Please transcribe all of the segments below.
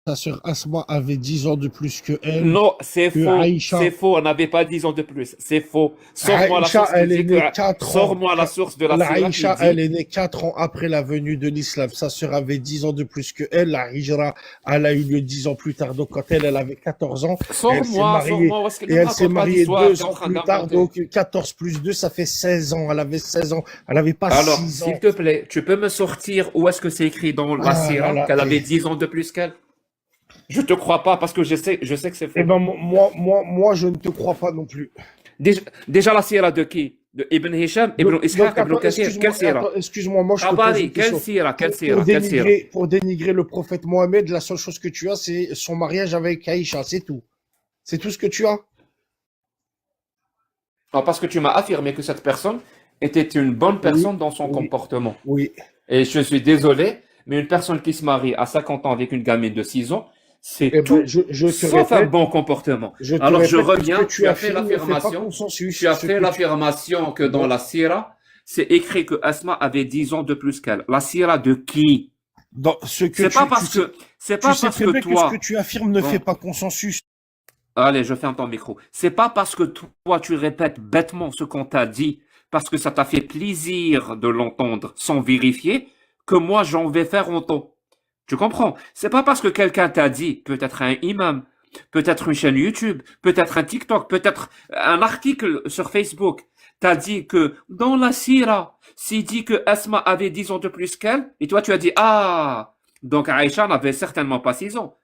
ta sœur Asma avait 10 ans de plus que elle, Non, c'est que faux. C'est Aïcha. faux. On n'avait pas 10 ans de plus. C'est faux. Sors-moi la Aïcha, source qui elle est dit que. née 4 ans. Sors-moi la source de la La Sira qui Aïcha, elle dit. est née 4 ans après la venue de l'islam. Sa sœur avait 10 ans de plus que elle. La Hijra, elle a eu lieu 10 ans plus tard. Donc, quand elle avait 14 ans, elle s'est Sors-moi, mariée. sors-moi. Où est-ce qu'elle Et ne me elle s'est raconte pas mariée d'histoire? Tu es 2 en ans train plus tard. d'inventer. Donc, 14 plus 2, ça fait 16 ans. Elle avait 16 ans. Elle n'avait pas Alors, 6 s'il ans. te plaît, tu peux me sortir où est-ce que c'est écrit dans la Ah là Sira là. qu'elle avait 10 ans de plus qu'elle? Je te crois pas parce que je sais que c'est Eh faux. ben, moi, je ne te crois pas non plus. Déjà la Sira de qui? De Ibn Hisham, Ibn Ishaq, Ibn Attends, Kathir. Quelle Sira? excuse-moi, moi, je te pose une Tabari, quelle question. Sira? Quelle Pour Sira? Quelle Sira? dénigrer le prophète Mohamed, la seule chose que tu as, c'est son mariage avec Aïcha, c'est tout. C'est tout ce que tu as. Ah, parce que tu m'as affirmé que cette personne était une bonne Oui, personne dans son oui, comportement. oui. Et je suis désolé, mais une personne qui se marie à 50 ans avec une gamine de 6 ans, c'est Eh ben, tout sauf un bon comportement. je te Alors je répète que ce que reviens, tu tu as fait affirmes ne fait pas l'affirmation, tu consensus. as Ce fait que tu... l'affirmation que dans Bon, la Sira, c'est écrit que Asma avait 10 ans de plus qu'elle. La Sira de qui? dans ce que C'est pas parce que, c'est tu pas sais parce très que bien que ce que toi, tu affirmes ne fait bon, pas consensus. allez, je ferme ton micro. C'est pas parce que toi, tu répètes bêtement ce qu'on t'a dit, parce que ça t'a fait plaisir de l'entendre sans vérifier, que moi, j'en vais faire autant. Tu comprends? C'est pas parce que quelqu'un t'a dit, peut-être un imam, peut-être une chaîne YouTube, peut-être un TikTok, peut-être un article sur Facebook, t'as dit que dans la Sira, s'il dit que Asma avait 10 ans de plus qu'elle, et toi tu as dit, ah, donc Aïcha n'avait certainement pas 6 ans.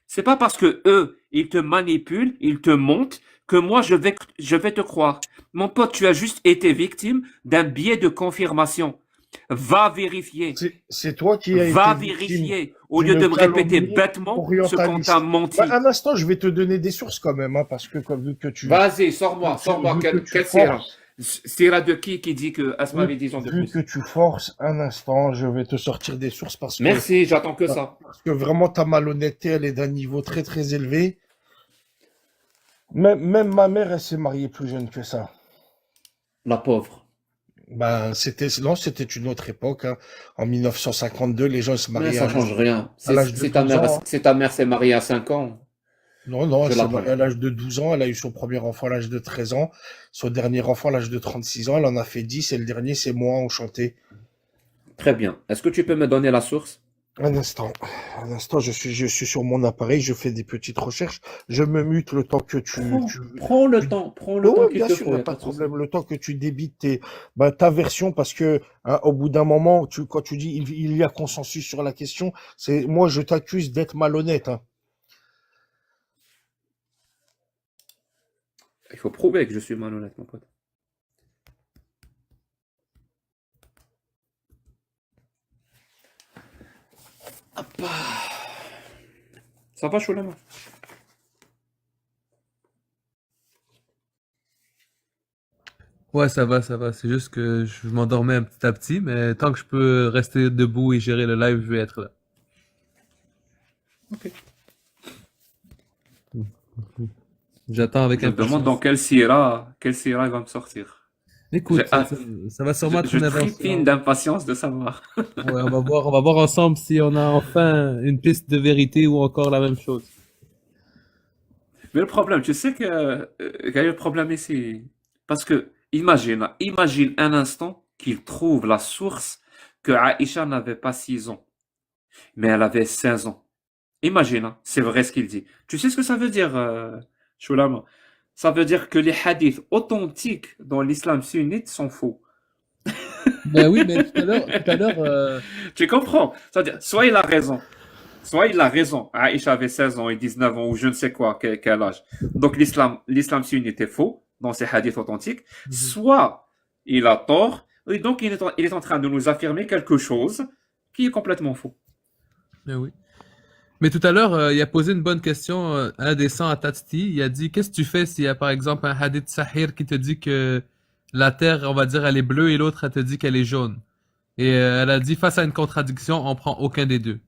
C'est pas parce que eux, ils te manipulent, ils te montent, que moi je vais te croire. Mon pote, tu as juste été victime d'un biais de confirmation. Va vérifier. C'est toi qui as été Va victime vérifier au lieu d'une de me répéter calomnie bêtement ce qu'on t'a orientaliste. Bah, menti. un instant, je vais te donner des sources quand même, hein, parce que comme vu Vas-y, sors-moi, sors-moi. vu que tu Quelle sira? forces, Sira de qui dit que Asma avait 10 ans de vu que plus? tu forces, un instant, je vais te sortir des sources Merci, j'attends que ça. parce que vraiment ta malhonnêteté, elle est d'un niveau très très élevé. Même ma mère, elle s'est mariée plus jeune que ça. La pauvre. Ben, non, c'était une autre époque, hein. En 1952, les gens se Mais mariaient ça change rien. à l'âge de 12 ans, hein. Si ta mère s'est mariée à 5 ans, Non, non, elle je s'est mariée l'apprends. à l'âge de 12 ans, elle a eu son premier enfant à l'âge de 13 ans, son dernier enfant à l'âge de 36 ans, elle en a fait 10 et le dernier, c'est moi, enchanté. Très bien. Est-ce que tu peux me donner la source? Un instant, un instant, je suis sur mon appareil, je fais des petites recherches, je me mute le temps que Prends le oh, temps ouais, qu'il bien te sûr, il faut, n'y y a a pas pas de de souci. problème, le temps que tu débites ta version, parce que, hein, au bout d'un moment, quand tu dis il y a consensus sur la question, moi, je t'accuse d'être malhonnête, hein. Il faut prouver que je suis malhonnête, mon pote. Ça va, Choulama? Ouais, ça va, ça va. C'est juste que je m'endormais un petit à petit, mais tant que je peux rester debout et gérer le live, je vais être là. Ok. J'attends avec Je me demande dans impatience. quelle sira il va me sortir. J'ai Écoute, hâte. ça va sûrement être Je une tripine invention. d'impatience de savoir. Ouais, on va voir ensemble si on a enfin une piste de vérité ou encore la même chose. Mais le problème, tu sais quel est le problème ici? Parce que, imagine un instant qu'il trouve la source que Aïcha n'avait pas 6 ans, mais elle avait 16 ans. Imagine, hein, c'est vrai ce qu'il dit. Tu sais ce que ça veut dire, Choulama? Ça veut dire que les hadiths authentiques dans l'islam sunnite sont faux. Ben oui, mais tout à l'heure, Tu comprends? C'est-à-dire, soit il a raison, soit il a raison. Aïcha avait 16 ans et 19 ans ou je ne sais quoi, quel âge. Donc l'islam sunnite est faux dans ces hadiths authentiques. mhm, Soit il a tort et donc il est en train de nous affirmer quelque chose qui est complètement faux. ben oui. Mais tout à l'heure, il a posé une bonne question à un des 100 à Tatsti. Il a dit, qu'est-ce que tu fais s'il y a par exemple un hadith sahir qui te dit que la terre, on va dire, elle est bleue et l'autre, elle te dit qu'elle est jaune. Et elle a dit, face à une contradiction, on prend aucun des deux.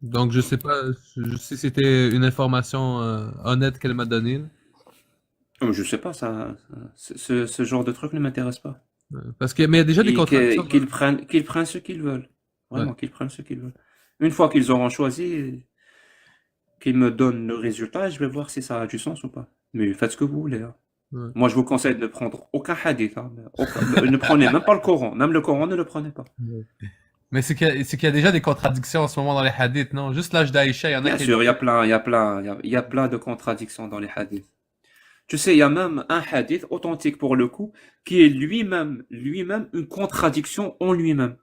Donc, je sais pas si c'était une information honnête qu'elle m'a donnée, là. Je sais pas, ce genre de truc ne m'intéresse pas. Parce que, mais il y a déjà des contradictions. Qu'ils prennent ce qu'ils veulent. Vraiment, qu'ils prennent ce qu'ils veulent. Une fois qu'ils auront choisi, qu'ils me donnent le résultat, et je vais voir si ça a du sens ou pas. Mais faites ce que vous voulez, hein. Ouais. Moi, je vous conseille de ne prendre aucun hadith, hein. Ne prenez même pas le Coran. Même le Coran, ne le prenez pas. Mais c'est qu'il y a déjà des contradictions en ce moment dans les hadiths, non? Juste l'âge d'Aïcha, il y en a Bien qui... sûr, il y a plein de contradictions dans les hadiths. Tu sais, il y a même un hadith authentique pour le coup, qui est lui-même une contradiction en lui-même.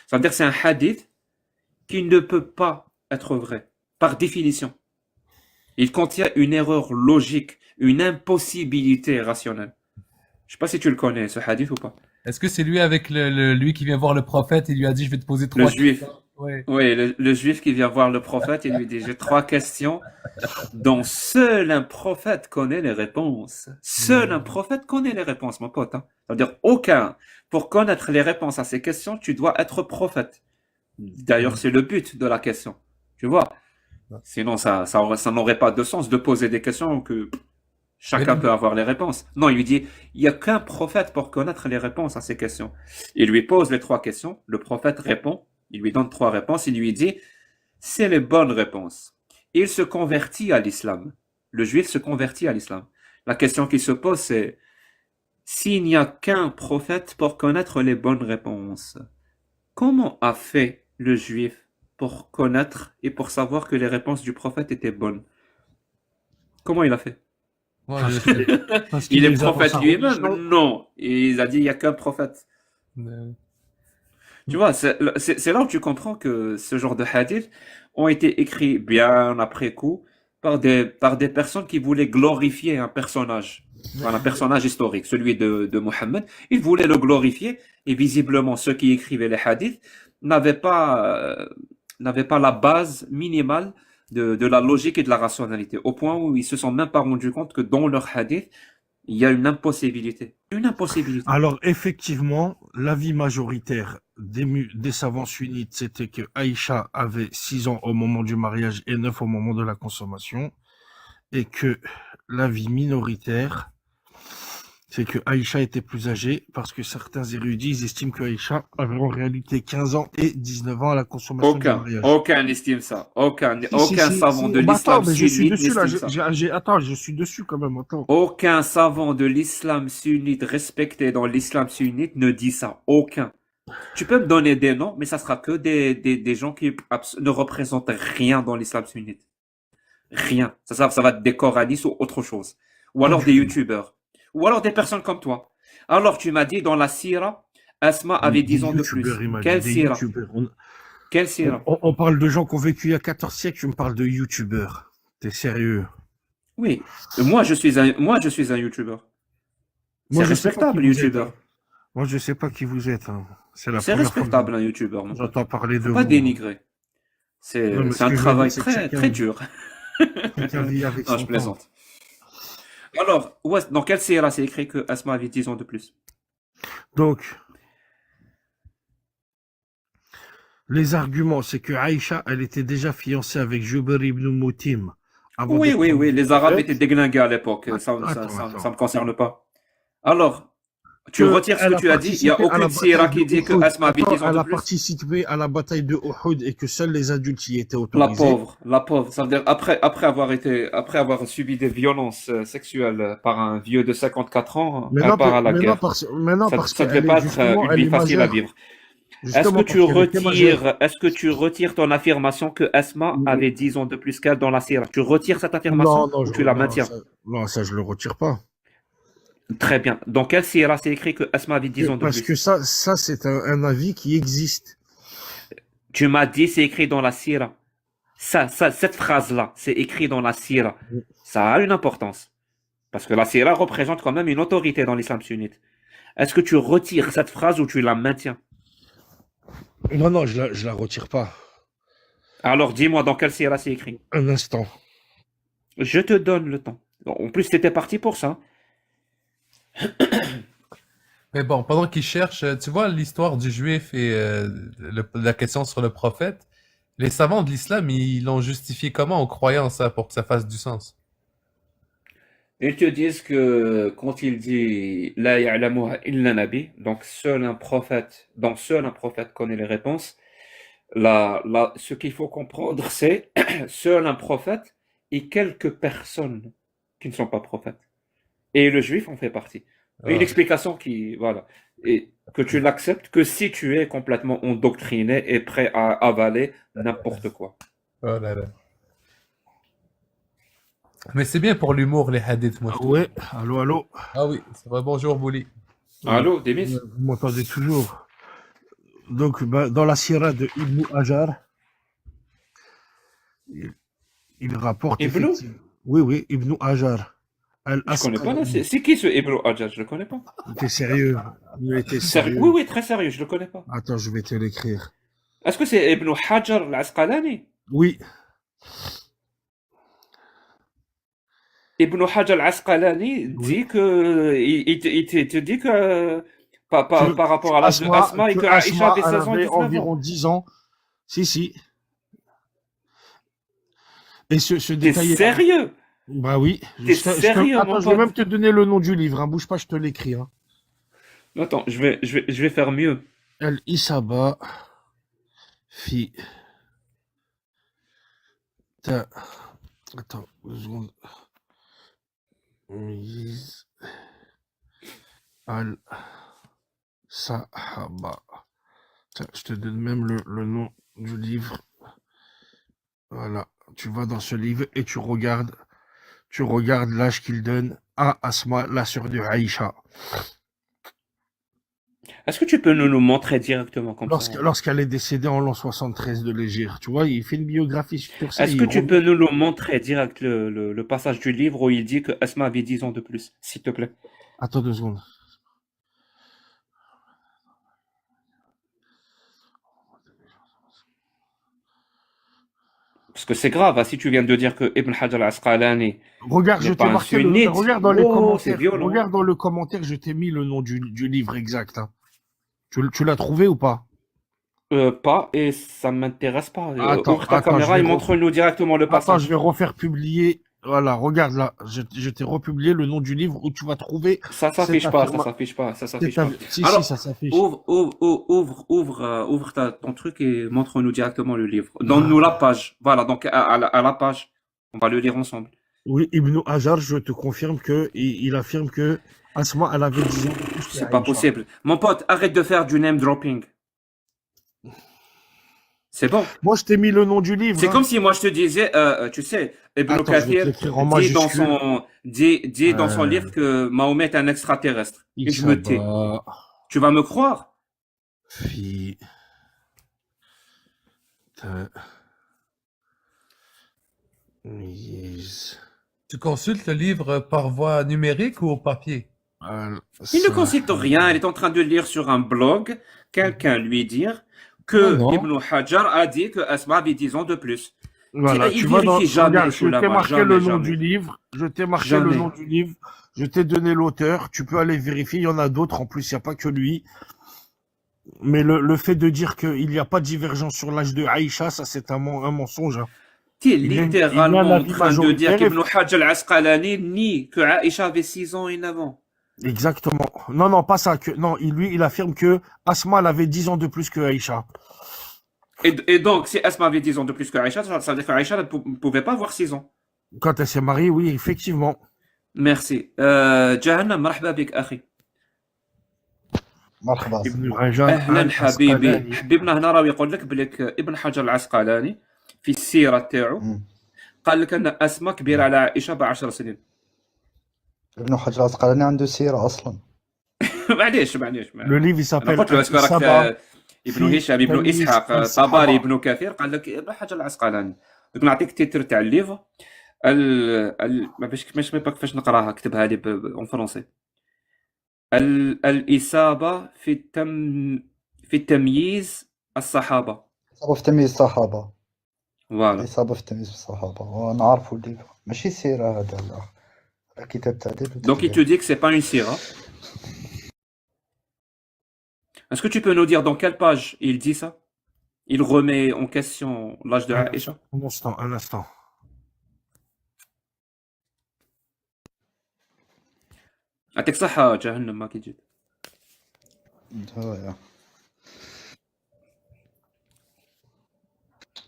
C'est-à-dire que c'est un hadith qui ne peut pas être vrai, par définition. Il contient une erreur logique, une impossibilité rationnelle. Je sais pas si tu le connais, ce hadith ou pas. Est-ce que c'est lui avec lui qui vient voir le prophète et lui a dit, je vais te poser Le 3 juif. questions? Ouais. Oui, le juif qui vient voir le prophète et lui dit, j'ai 3 questions dont seul un prophète connaît les réponses. Seul un prophète connaît les réponses, mon pote, hein. C'est-à-dire aucun. Pour connaître les réponses à ces questions, tu dois être prophète. D'ailleurs, c'est le but de la question. Tu vois? Sinon, ça n'aurait pas de sens de poser des questions que chacun Mais- peut avoir les réponses. Non, il lui dit, il n'y a qu'un prophète pour connaître les réponses à ces questions. Il lui pose les 3 questions, le prophète répond, il lui donne 3 réponses, il lui dit, c'est les bonnes réponses. Il se convertit à l'islam. Le juif se convertit à l'islam. La question qui se pose, c'est, s'il n'y a qu'un prophète pour connaître les bonnes réponses, comment a fait le juif pour connaître et pour savoir que les réponses du prophète étaient bonnes? Comment il a fait? Ouais, Parce je- que, parce Il qu'il est les a dans prophète sa lui-même? religion. Non. Il a dit, il n'y a qu'un prophète. Tu vois, c'est là où tu comprends que ce genre de hadith ont été écrits bien après coup par des personnes qui voulaient glorifier un personnage. Enfin, un personnage historique, celui de Mohammed. Ils voulaient le glorifier et visiblement ceux qui écrivaient les hadiths n'avaient n'avaient pas la base minimale de la logique et de la rationalité, au point où ils se sont même pas rendus compte que dans leur hadith, il y a une impossibilité. Une impossibilité. Alors, effectivement, l'avis majoritaire des savants sunnites, c'était que Aïcha avait 6 ans au moment du mariage et 9 au moment de la consommation. Et que l'avis minoritaire, c'est que Aïcha était plus âgée parce que certains érudits ils estiment que Aïcha avait en réalité 15 ans et 19 ans à la consommation du mariage. Aucun n'estime ça. Aucun Si. savant de Bah attends, l'islam mais je suis sunnite dessus là. n'estime ça. Attends, je suis dessus quand même. Attends. Aucun savant de l'islam sunnite respecté dans l'islam sunnite ne dit ça. Aucun. Tu peux me donner des noms, mais ça sera que des gens qui ne représentent rien dans l'islam sunnite. Rien. Ça va être des coranistes ou autre chose. Ou alors des youtubeurs. Ou alors des personnes comme toi. Alors tu m'as dit dans la sira, Asma avait 10 ans de plus. youtubeurs, il m'a dit, Quelle des sira? youtubeurs. Quelle sira? On parle de gens qui ont vécu il y a 14 siècles, tu me parles de youtubeurs. T'es sérieux? Oui. Moi, je suis un youtubeur. C'est Moi, je sais pas respectable, qui vous êtes, youtubeur. hein. Moi, je sais pas qui vous êtes, hein. C'est la C'est première fois respectable, un youtubeur, que mon pote. j'entends parler de Faut pas vous. dénigrer. Non, mais C'est ce un que je veux travail dire, c'est que très, très dur. chacun vit avec Non, son je temps. plaisante. Alors, dans quelle sira c'est écrit que Asma avait 10 ans de plus? Donc, les arguments, c'est que Aïcha, elle était déjà fiancée avec Jubair ibn Moutim avant Oui, d'être oui, oui, les Arabes prophète. étaient déglingués à l'époque. Ça me concerne pas. Alors, tu retires ce Elle que a tu as dit. Il n'y a participé à la aucune sira bataille qui de dit que Uhud. Asma avait Attends, 10 ans elle de a plus. participé à la bataille de Uhud et que seuls les adultes y étaient La autorisés. pauvre. Ça veut dire après avoir subi des violences sexuelles par un vieux de 54 ans, elle part à la guerre. Maintenant, parce Ça devait qu'elle pas est être justement, une elle vie est facile à majeure. vivre. Justement, parce qu'elle était majeure. Est-ce que tu retires ton affirmation que Asma avait 10 ans de plus qu'elle dans la sira? Tu retires cette affirmation Non, ou tu la maintiens? ça, je le retire pas. Très bien. Dans quelle sira c'est écrit que Asma avait 10 ans de Parce que plus? ça, c'est un avis qui existe. Tu m'as dit c'est écrit dans la sira. Cette phrase-là, c'est écrit dans la sira. Ça a une importance. Parce que la sira représente quand même une autorité dans l'islam sunnite. Est-ce que tu retires cette phrase ou tu la maintiens? Non, je la retire pas. Alors dis-moi dans quelle sira c'est écrit. Un instant. Je te donne le temps. En plus, t'étais parti pour ça. Mais bon, pendant qu'il cherche, tu vois l'histoire du juif et la question sur le prophète, les savants de l'islam, ils l'ont justifié comment en croyant ça pour que ça fasse du sens? Ils te disent que quand il dit La ya'lamuha illa nabi, donc seul un prophète connaît les réponses, Ce qu'il faut comprendre, c'est seul un prophète et quelques personnes qui ne sont pas prophètes. Et le juif en fait partie. Une Ah. explication qui, voilà, et que tu l'acceptes que si tu es complètement endoctriné et prêt à avaler n'importe quoi. Oh là là. Mais c'est bien pour l'humour, les hadiths, moi, je trouve. Ouais, allô, allô. Ah oui, c'est vrai. Bonjour, Bouli. Allô, Demis? Vous m'entendez toujours. Donc, dans la sira de Ibn Hajar, il, il rapporte Ibn? effectivement. Oui, oui, Ibn Hajar. Je connais pas là. Al-Asqalani. C'est qui ce Ibn Hajar? Je le connais pas. T'es sérieux? Il était Sérieux? Oui, sérieux. oui, très sérieux, je le connais pas. Attends, je vais te l'écrire. Est-ce que c'est Ibn Hajar al-Asqalani? Oui, Ibn Hajar al-Asqalani oui. dit que, il te dit que, par rapport à l'âge de Asma et que Aïcha Asma, avait elle 16 ans et avait 19 ans. environ 10 ans. Si, si. Et ce T'es détail-là. sérieux? Bah oui. T'es sérieux, Attends, mon je vais même pote? te donner le nom du livre. Hein. Bouge pas, je te l'écris. Hein. Attends, je vais faire mieux. Al-Isaba fi ta... Attends, une seconde. Miz al-Sahaba. Tiens, je te donne même le nom du livre. Voilà. Tu vas dans ce livre et tu regardes l'âge qu'il donne à Asma, la sœur de Aïcha. Est-ce que tu peux nous montrer directement comme ça? Lorsqu'elle est décédée en l'an 73 de l'Hégire. Tu vois, il fait une biographie sur ça. Est-ce que tu peux nous le montrer direct le passage du livre où il dit que Asma avait 10 ans de plus, s'il te plaît? Attends 2 secondes. Parce que c'est grave, hein, si tu viens de dire que Ibn Hajar al-Asqalani Regarde, je n'est t'ai pas un marqué sunnite, regarde dans les wow, c'est commentaires. violent. Regarde dans le commentaire, je t'ai mis le nom du livre exact. Hein. Tu l'as trouvé ou pas? Pas, et ça m'intéresse pas. Attends, Ouvre ta attends, caméra et montre-nous directement le Attends, je passage. vais refaire publier. Voilà, regarde là. Je t'ai republié le nom du livre où tu vas trouver Ça cette s'affiche pas, ça affirmation. s'affiche pas, ça s'affiche pas. Si, Alors, ça s'affiche. ouvre ton truc et montre-nous directement le livre. Donne-nous la page. Voilà, donc à la page. On va le lire ensemble. Oui, Ibn Hajar, je te confirme que il affirme que Asma, elle avait 10 ans de plus que C'est pas Aïcha. possible. Mon pote, arrête de faire du name dropping. C'est bon. Moi, je t'ai mis le nom du livre. C'est hein. comme si moi je te disais, tu sais, Ibn Attends, je vais te Kathir l'écrire en dit majuscule. dit dans son livre que Mahomet est un extraterrestre. Et je me tais. Isaba Tu vas me croire? fi tamyiz Tu consultes le livre par voie numérique ou au papier? Il ne consulte rien. Il est en train de lire sur un blog, quelqu'un lui dire que Non. Ibn Hajar a dit que Asma avait 10 ans de plus. Voilà, Il tu vas dans. vérifie jamais, Regarde, je t'ai Choulama, marqué jamais, le nom jamais. du livre. Je t'ai marqué le Jamais. nom du livre. Je t'ai donné l'auteur. Tu peux aller vérifier. Il y en a d'autres. En plus, il n'y a pas que lui. Mais le fait de dire qu'il n'y a pas de divergence sur l'âge de Aïcha, ça c'est un mensonge. Hein. Tu es Il y a un littéralement en avis train de dire majoritaire. qu'Ibn Hajar al-Asqalani nie que Aïcha avait 6 ans et 9 ans. Exactement. Non, non, pas ça. Non, il affirme que Asma, elle avait 10 ans de plus que Aïcha. Et donc, si Asma avait 10 ans de plus que Aïcha, ça veut dire qu'Aïcha ne pouvait pas avoir 6 ans. Quand elle s'est mariée, oui, effectivement. Merci. Jahannam, marhaba bik, akhi. مرحبا Ibn Hajar اهلا حبيبي al-Asqalani. حبيبنا هنا راه يقول لك بلك ابن حجر العسقلاني في السيره تاعو قال لك ان اسماء كبيره على عائشه ب10 سنين. ابن حجر العسقلاني عنده سيرة أصلا. معليش Le livre, il انا s'appelle قلت له اسكو راك Al-Isaba ابن fi هشام ابن tamyiz اسحاق al-Sahaba. طبري ابن كثير قال لك ابن حجر العسقلاني. دوك نعطيك التيتر تاع الليفر ما باش ما كيفاش نقراها كتبها لي اون فرونسي. الإصابة في التمييز الصحابة. إصابة في تمييز الصحابة. فوالا. إصابة في تمييز الصحابة. ونعرفو الليفر. ماشي سيرة هذا لا. كتاب تعديل Donc il te dit que c'est pas une sira. Est-ce que tu peux nous dire dans quelle page il dit ça? Il remet en question l'âge de Aïcha? Un instant, un instant. يعطيك صحة جهنم ما كي جيت.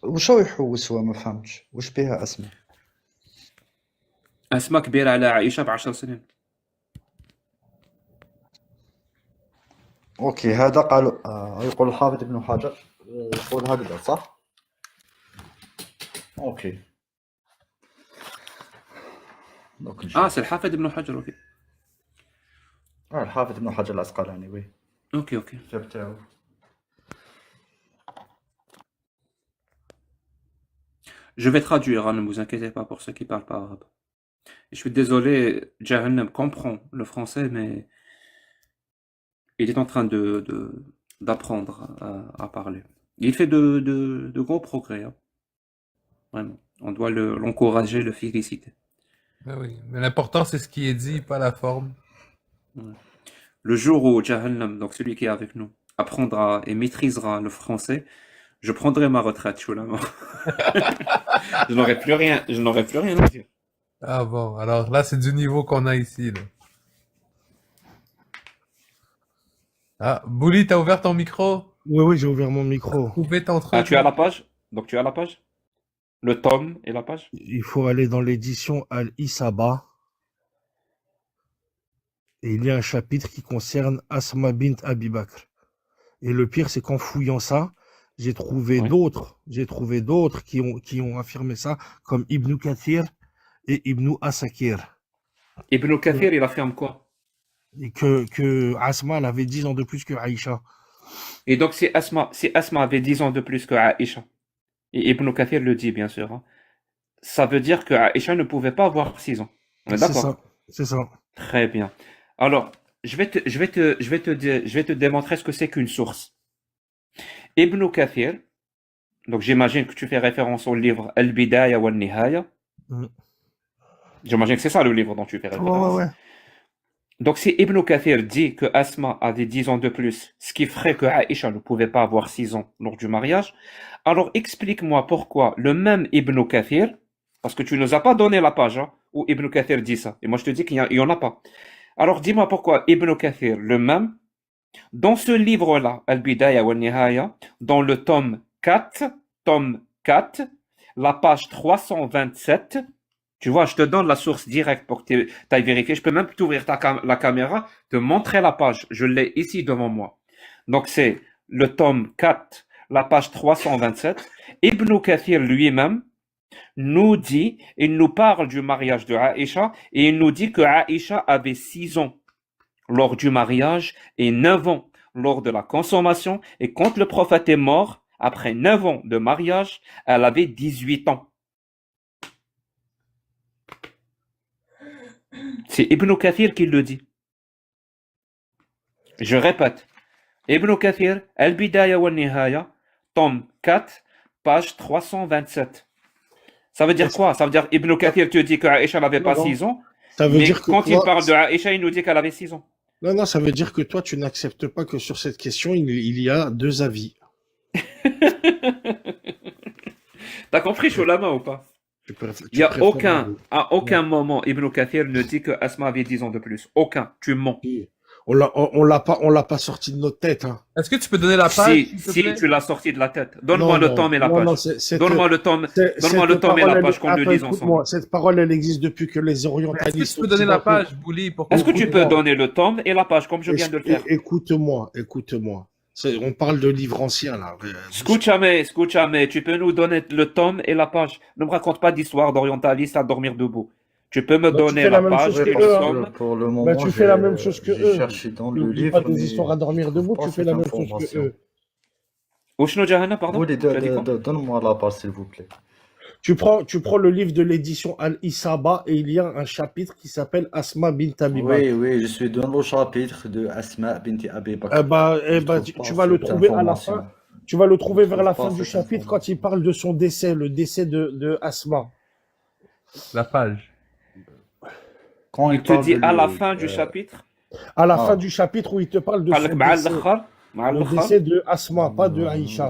واش هو يحوس هو ما فهمتش واش بها اسماء. أسماء كبيرة على عائشة ب10 سنين. اوكي هذا قالوا يقول الحافظ ابن حجر يقول هكذا صح. اوكي دونك نشوف. سي الحافظ ابن حجر. أوكي الحافظ ابن حجر العسقلاني وي أوكي. الكتاب تاعو. Je vais traduire, hein, ne vous inquiétez pas pour ceux qui parlent pas arabe. Je suis désolé, Jahannam comprend le français, mais il est en train d'apprendre à parler. Il fait de gros progrès, hein. Vraiment. On doit l'encourager, le féliciter. Ben oui, mais l'important c'est ce qui est dit, pas la forme. Ouais. Le jour où Jahannam, donc celui qui est avec nous, apprendra et maîtrisera le français, je prendrai ma retraite, Choulama. Je n'aurai plus rien à dire. Ah bon, alors là c'est du niveau qu'on a ici, là. Ah, Bouli, t'as ouvert ton micro? Oui, j'ai ouvert mon micro. Coupez ton truc. Tu as la page? Donc tu as la page? Le tome et la page? Il faut aller dans l'édition Al-Isaba. Et il y a un chapitre qui concerne Asma bint Abi Bakr. Et le pire, c'est qu'en fouillant ça, j'ai trouvé d'autres qui ont affirmé ça, comme Ibn Kathir et Ibn Asakir. Ibn Kathir, il affirme quoi? Et que Asma, elle avait 10 ans de plus que Aïcha. Et donc si Asma avait 10 ans de plus que Aïcha, et Ibn Kathir le dit bien sûr, hein, ça veut dire que Aïcha ne pouvait pas avoir 6 ans. On est d'accord? C'est ça. Très bien. Alors, je vais te démontrer ce que c'est qu'une source. Ibn Kathir, donc j'imagine que tu fais référence au livre Al-Bidaya wa Al-Nihaya. J'imagine que c'est ça le livre dont tu fais référence. Ouais. Donc si Ibn Kathir dit que Asma avait 10 ans de plus, ce qui ferait que Aïcha ne pouvait pas avoir 6 ans lors du mariage, alors explique-moi pourquoi le même Ibn Kathir, parce que tu nous as pas donné la page hein, où Ibn Kathir dit ça, et moi je te dis qu'il y en a pas. Alors dis-moi pourquoi Ibn Kathir, le même, dans ce livre-là, Al-Bidaya wa Al-Nihaya, dans le tome 4, la page 327, tu vois, je te donne la source directe pour que tu ailles vérifier. Je peux même t'ouvrir la caméra, te montrer la page. Je l'ai ici devant moi. Donc c'est le tome 4, la page 327. Ibn Kathir lui-même nous dit, il nous parle du mariage de Aïcha et il nous dit que Aïcha avait 6 ans lors du mariage et 9 ans lors de la consommation. Et quand le prophète est mort, après 9 ans de mariage, elle avait 18 ans. C'est Ibn Kathir qui le dit. Je répète. Ibn Kathir, Al-Bidaya wa Al-Nihaya, tome 4, page 327. Ça veut dire quoi? Ça veut dire Ibn Kathir te dit qu'Aïcha n'avait pas 6 ans. Ça veut mais dire que quand toi, il parle de Aïcha, il nous dit qu'elle avait 6 ans. Non, ça veut dire que toi, tu n'acceptes pas que sur cette question, il y a 2 avis. T'as compris, Choulama, ou pas? Il n'y a à aucun moment, Ibn Kathir ne dit que Asma avait 10 ans de plus. Aucun. Tu mens. On l'a pas sorti de notre tête, hein. Est-ce que tu peux donner la page? Si tu l'as sorti de la tête. Donne-moi le tome et la page. Donne-moi le tome et la page qu'on le lise ensemble. Cette parole, elle existe depuis que les orientalistes. Est-ce que tu peux donner la page, Bouli? Est-ce que tu peux donner le tome et la page comme je viens de le faire? Écoute-moi. On parle de livres anciens, là. Escúchame, tu peux nous donner le tome et la page. Ne me raconte pas d'histoire d'orientaliste à dormir debout. Tu peux me donner la page et le tome. Pour le moment, tu fais la même chose que eux. Cherché dans le Tu dis livre. pas des histoires à dormir debout, tu fais la même chose que eux. Oshno Jahana, pardon? Donne-moi la page, s'il vous plaît. Tu prends le livre de l'édition Al-Isaba et il y a un chapitre qui s'appelle Asma bint Abi Bakr. Oui, je suis dans le chapitre de Asma bint Abi Bakr. Tu vas le trouver à la fin. Tu vas le trouver vers la fin du chapitre quand il parle de son décès, le décès de Asma. La page. Quand il te dit à la fin du chapitre? À la fin du chapitre où il te parle de son décès. Le décès de Asma, pas de Aïcha.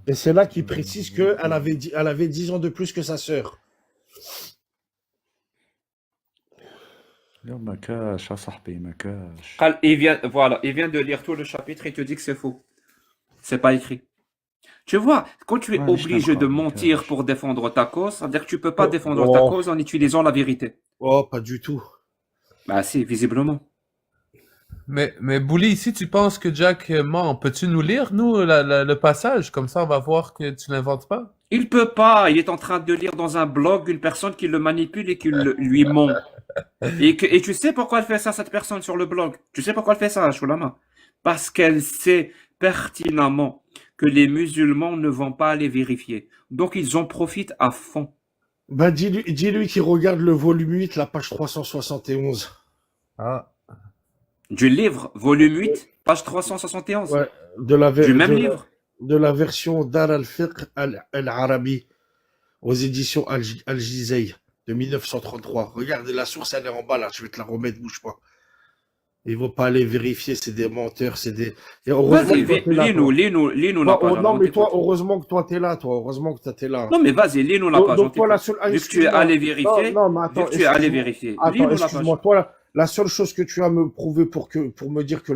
Et c'est là qu'il précise qu'elle avait 10 ans de plus que sa sœur. Il vient de lire tout le chapitre et te dit que c'est faux. C'est pas écrit. Tu vois, quand tu es Ouais, je obligé de comprends. mentir pour défendre ta cause, ça veut dire que tu peux pas défendre ta Oh, cause en utilisant la vérité. oh, pas du tout. Bah si, visiblement. Mais Bouli, si tu penses que Jack ment, peux-tu nous lire, nous, le passage? Comme ça, on va voir que tu l'inventes pas. Il peut pas, il est en train de lire dans un blog une personne qui le manipule et qui lui ment. Et tu sais pourquoi elle fait ça, cette personne sur le blog? Tu sais pourquoi elle fait ça, Choulama? Parce qu'elle sait pertinemment que les musulmans ne vont pas les vérifier. Donc ils en profitent à fond. Bah, dis-lui qu'il regarde le volume 8, la page 371. Ah. Du livre, volume 8, page 371. Ouais, de la, Du ver- même de, livre. de la version Dar al-Fiqh al-Arabi aux éditions Al-Jizay de 1933. Regarde, la source, elle est en bas, là. Je vais te la remettre, bouge pas. Ils vont pas aller vérifier, c'est des menteurs, c'est des... Et heureusement Vas-y, que toi, t'es là, toi. lis-nous la page. Non, Alors, on mais toi, t'écoute. heureusement que toi, t'es là, toi. Heureusement que t'es là. Non, mais vas-y, lis-nous la page, on Donc, toi, la t'écoute. seule... Ah, Vu que tu es excuse-moi. allé Non, vérifier, non, mais vu attends, que tu es allé excuse-moi. vérifier, Attends, lis-nous la excuse-moi. page. Toi, la seule chose que tu as à me prouver pour me dire que...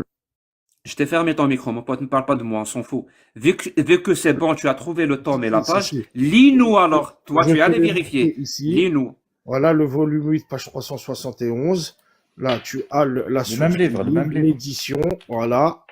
Je t'ai fermé ton micro, mon pote, ne parle pas de moi, on s'en fout. Vu que c'est bon, tu as trouvé le tome et la page, Si. lis-nous alors. Toi, Je tu es te allé l'ai vérifier. marqué ici. Lis-nous. Voilà le volume 8, page 371. Là, tu as la source même livre, du le même livre. l'édition. Voilà.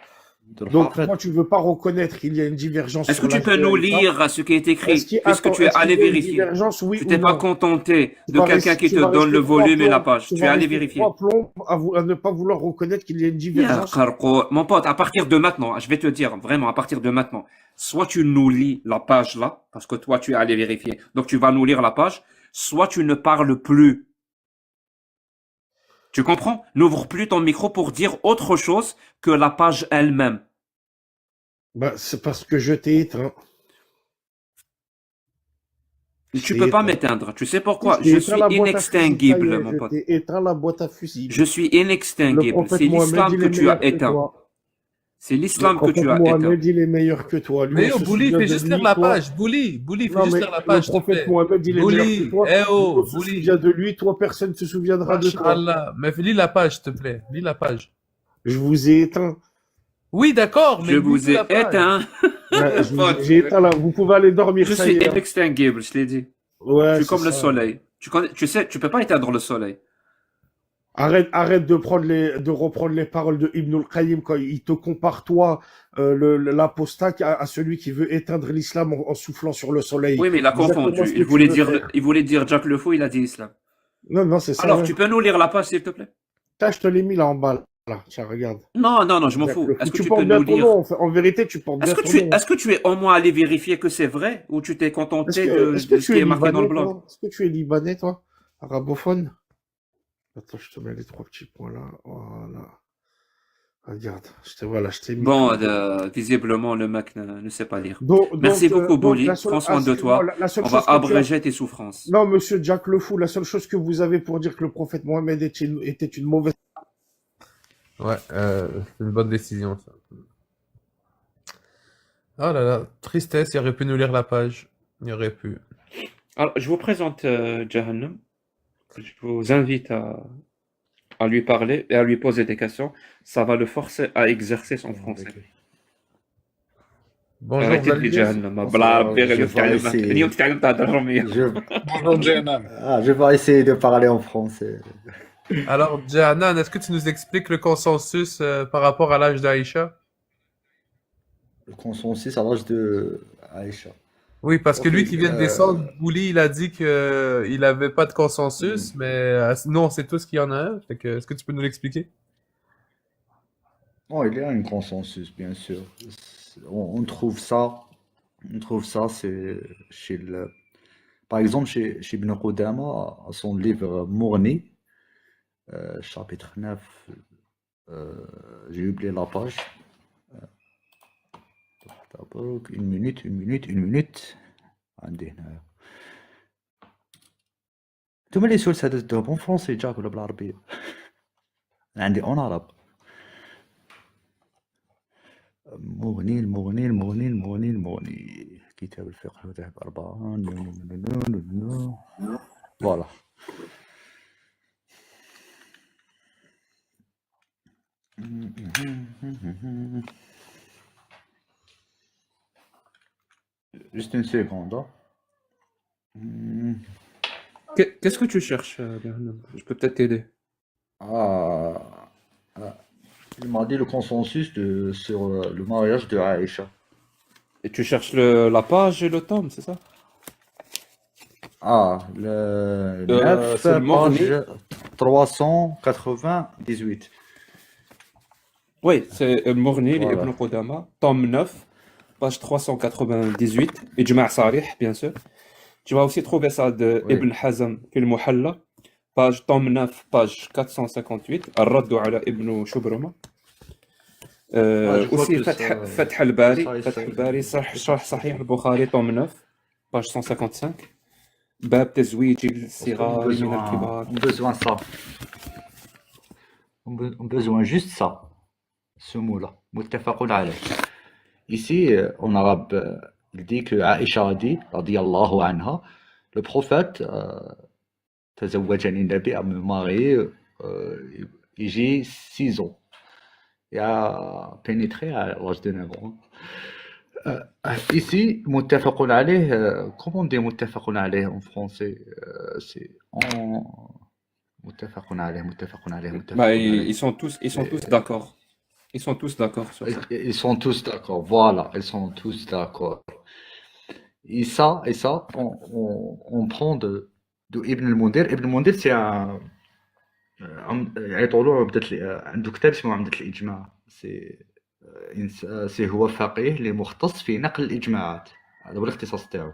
De Donc, Prophet. toi, tu veux pas reconnaître qu'il y a une divergence Est-ce que sur tu l'âge peux de nous Aïcha? lire ce qui est écrit, puisque tu es Est-ce allé qu'il y a une vérifier? divergence, oui Tu ou t'es pas non? contenté Tu de vas quelqu'un rester- qui tu te vas donne le rester trois volume et la plombs- page. tu Tu es vas allé rester vérifier. 3 plombs à ne pas vouloir reconnaître qu'il y a une Ya divergence. Kharko, mon pote, à partir de maintenant, je vais te dire vraiment, à partir de maintenant, soit tu nous lis la page là, parce que toi tu es allé vérifier, donc tu vas nous lire la page, soit tu ne parles plus. Tu comprends? N'ouvre plus ton micro pour dire autre chose que la page elle-même. Bah, c'est parce que je t'ai éteint. Tu peux pas m'éteindre. Tu sais pourquoi? Je t'ai Je éteint suis la boîte à fusibles, ça y inextinguible, est, mon je pote. t'ai éteint la boîte à fusibles. Je suis Le inextinguible. prophète C'est Mohamed, l'islam il que est tu meilleur as que éteint. toi. C'est Le l'islam que tu prophète as éteint. Mohamed, il est meilleur que toi. Lui, Mais on yo, se Bouli, souvient fais de juste lui, lire la toi. page. Bouli, fais Non, juste mais lire la le page, s'il te prophète plaît. Mohamed, il est meilleur que Bouli, toi. eh oh, On se Bouli. souvient de lui, toi, personne ne se souviendra de toi. Masha'Allah. Mais lis la page, s'il te plaît. Lis la page. Je vous ai éteint. Oui, d'accord, mais Je lis vous ai la page. éteint. Ouais, Pote, j'ai éteint là. Vous pouvez aller dormir, je ça suis y est. inextinguible, je l'ai dit. Ouais, Je suis c'est comme le ça. soleil. Tu sais, tu peux pas éteindre le soleil. Arrête de reprendre les paroles de Ibn al-Qayyim quand il te compare, toi, l'apostat, à celui qui veut éteindre l'islam en soufflant sur le soleil. Oui, mais il a Exactement confondu. ce que tu veux faire. Il voulait dire Jack le Fou, il a dit islam. Non, c'est ça. Alors, Ouais. tu peux nous lire la page, s'il te plaît? Je te l'ai mis là en bas. Là, tiens, regarde. Non, je m'en Jack fous. le Fou. Est-ce que Tu tu peux portes bien nous ton lire? nom. En vérité, tu portes bien ton nom. Est-ce que tu es au moins allé vérifier que c'est vrai ou tu t'es contenté de Est-ce que ce tu qui es est marqué dans le libanais, blog? toi? Est-ce que tu es libanais, toi? Arabophone? Attends, je te mets les 3 petits points là. Voilà. Regarde, je t'ai mis. Bon, visiblement, le mec ne sait pas lire. Donc, Merci beaucoup, donc, Bouli. la seule- Prends soin de excuse-moi, toi. la seule On va chose que tu as- abréger tes souffrances. Non, monsieur Jack le Fou, la seule chose que vous avez pour dire que le prophète Mohammed était une mauvaise. Ouais, c'est une bonne décision, ça. Oh là là, tristesse, il aurait pu nous lire la page. Il aurait pu. Alors, je vous présente Jahannam. Je vous invite à lui parler et à lui poser des questions. Ça va le forcer à exercer son français. Bonjour, Arrêtez vous de allez dire bien? Jahannam. Bonsoir, بلا je vais بتعلم essayer. اليوم تتعلم تهضر عربية. Bonjour Jahanam. Je vais essayer de parler en français. Alors, Jahanan, est-ce que tu nous expliques le consensus par rapport à l'âge d'Aïcha? Le consensus à l'âge de Aïcha. Oui, parce que Ok, lui qui vient de descendre, Bouli, il a dit qu'il n'avait pas de consensus, mais non, c'est tous qu'il y en a un. Fait que, est-ce que tu peux nous l'expliquer? Bon, il y a un consensus, bien sûr. On trouve ça, c'est chez par exemple, chez Ibn Qudama, à son livre Mourni, chapitre 9, j'ai oublié la page. Une minute. عندي هنا. انتم اللي سؤال سادتهم en français جاك ولا بالعربية؟ أنا عندي en arabe. المغني كتاب الفقه وذهب 4 voilà. Juste une seconde. Hein. Hmm. Qu'est-ce que tu cherches, Bernard? Je peux peut-être t'aider. Ah, ah, il m'a dit le consensus sur le mariage de Aïcha. Et tu cherches la page et le tome, c'est ça? Ah, le 9, C'est le Morni. page 398. Oui, c'est le Morni, Voilà. Ibn Qudama, tome 9, page 398, Ijma' Sarih, bien sûr. Tu vas aussi trouver ça de Oui. Ibn Hazm, Fil Muhalla, tome 9, page 458, Ar-Raddu ala Ibn Shubruma. Je vois Aussi que ça- Fath al-Bari, ça, Fath ça- al-Bari, Sharh Sahih al-Bukhari, tome 9, page 155. Bab Tazwij parce qu'on a al-Sighar min besoin, al-Kibar. on a besoin ça. On a besoin juste ça. Ce mot-là. Muttafaqun alayh. Ici, en arabe, il dit que Aïcha a dit, radiyallahu anha, le prophète, tazawwajani nabi, a me marié, et j'ai 6 ans. Et a pénétré à l'âge de 9 ans. Ici, muttafaqun alayh, comment on dit muttafaqun alayh en français? C'est en. Muttafaqun alayh, muttafaqun alayh, muttafaqun Bah, alayh. ils sont tous d'accord. Ils sont tous d'accord sur ça. Ils sont tous d'accord, voilà, ils sont tous d'accord. Et ça, on prend de Ibn al-Mundhir. Ibn al-Mundhir, c'est un. يعيطوا بدات عنده كتاب اسمه عمدة الإجماع. سي هو فقيه اللي مختص في نقل الإجماعات. هذا هو الاختصاص تاعو.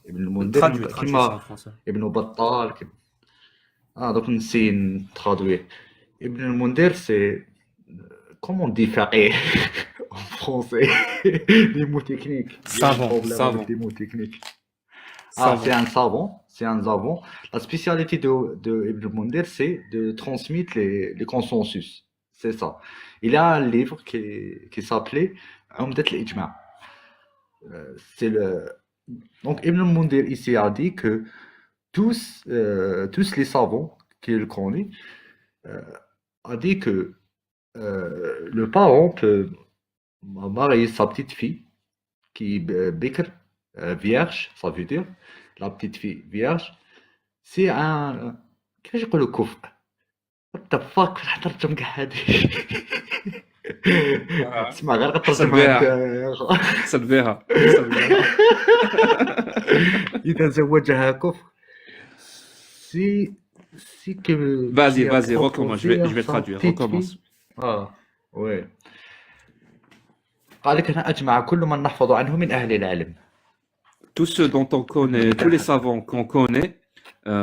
ابن المنذر Traduis ça en كيما français. ابن بطال دوك نسي نترادويه. ابن المنذر سي comment on dit faqih en français? Les mots techniques. Il y a un Savant, problème savant. avec les mots techniques. Savant. C'est un savant, c'est un savant. La spécialité de Ibn Mundir, c'est de transmettre les consensus. C'est ça. Il a un livre qui s'appelait Umdat al-Ijma'. C'est le... Donc Ibn Mundir ici a dit que tous les savants qu'il connaît a dit que le parent peut marier sa petite fille qui est bikr, vierge, ça veut dire la petite fille vierge, c'est un. كيفاش يقولوا كفء؟ What the fuck؟ شحال ترجم كاع هادي؟ اسمع غير غترجم سلبيها. إذا زوجها كفء si que. Vas-y, recommence. Je vais traduire. Recommence. ouais. قال لك هنا أجمع كل من نحفظ عنه من أهل العلم. Tous ceux dont on connaît, tous les savants qu'on connaît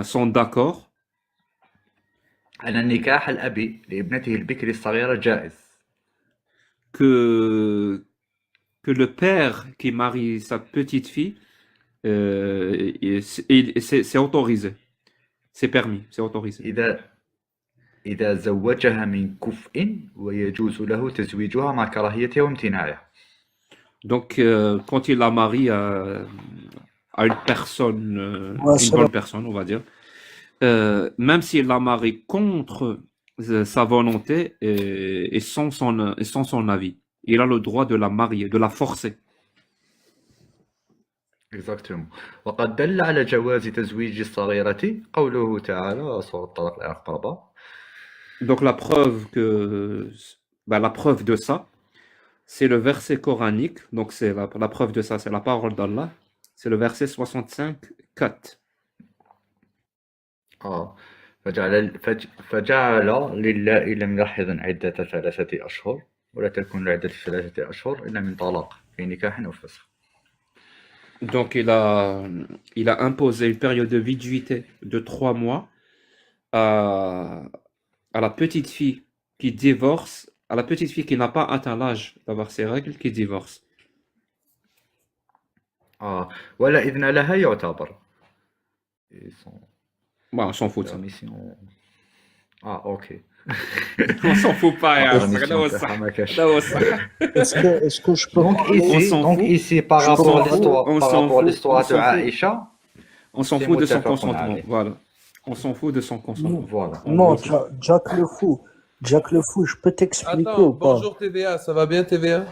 sont d'accord على النكاح الأبي لابنته البكر الصغيرة جائز. que le père qui marie sa petite fille, c'est autorisé. C'est permis, c'est autorisé. إذا زوجها من كفء ويجوز له تزويجها مع كراهيته وامتناعه. Donc, quand il la marie à une personne, une bonne personne, on va dire, même s'il la marie contre sa volonté et sans son avis, il a le droit de la marier, de la forcer. Exactement. وقد دل على جواز تزويج الصغيرة قوله تعالى سورة الطلاق الآية 4. Donc, la preuve de ça, c'est le verset coranique. Donc, c'est la preuve de ça, c'est la parole d'Allah. C'est le verset 65:4. فجعل لله لم يحضن عدة 3 أشهر ولا تكون عدة 3 أشهر إلا من طلاق في نكاح أو فسخ. Donc, il a imposé une période de viduité de 3 mois à la petite fille qui divorce, à la petite fille qui n'a pas atteint l'âge d'avoir ses règles, qui divorce. ولا إذن لها يعتبر. Bon, on s'en fout de ça. Ok. On s'en fout pas. Est-ce que je peux Donc ici, par rapport à l'histoire de Aïcha, on s'en fout de son consentement. Voilà. On s'en fout de son consentement. Voilà. Non, Jack le fou, je peux t'expliquer Attends, ou pas? bonjour TVA, ça va bien TVA?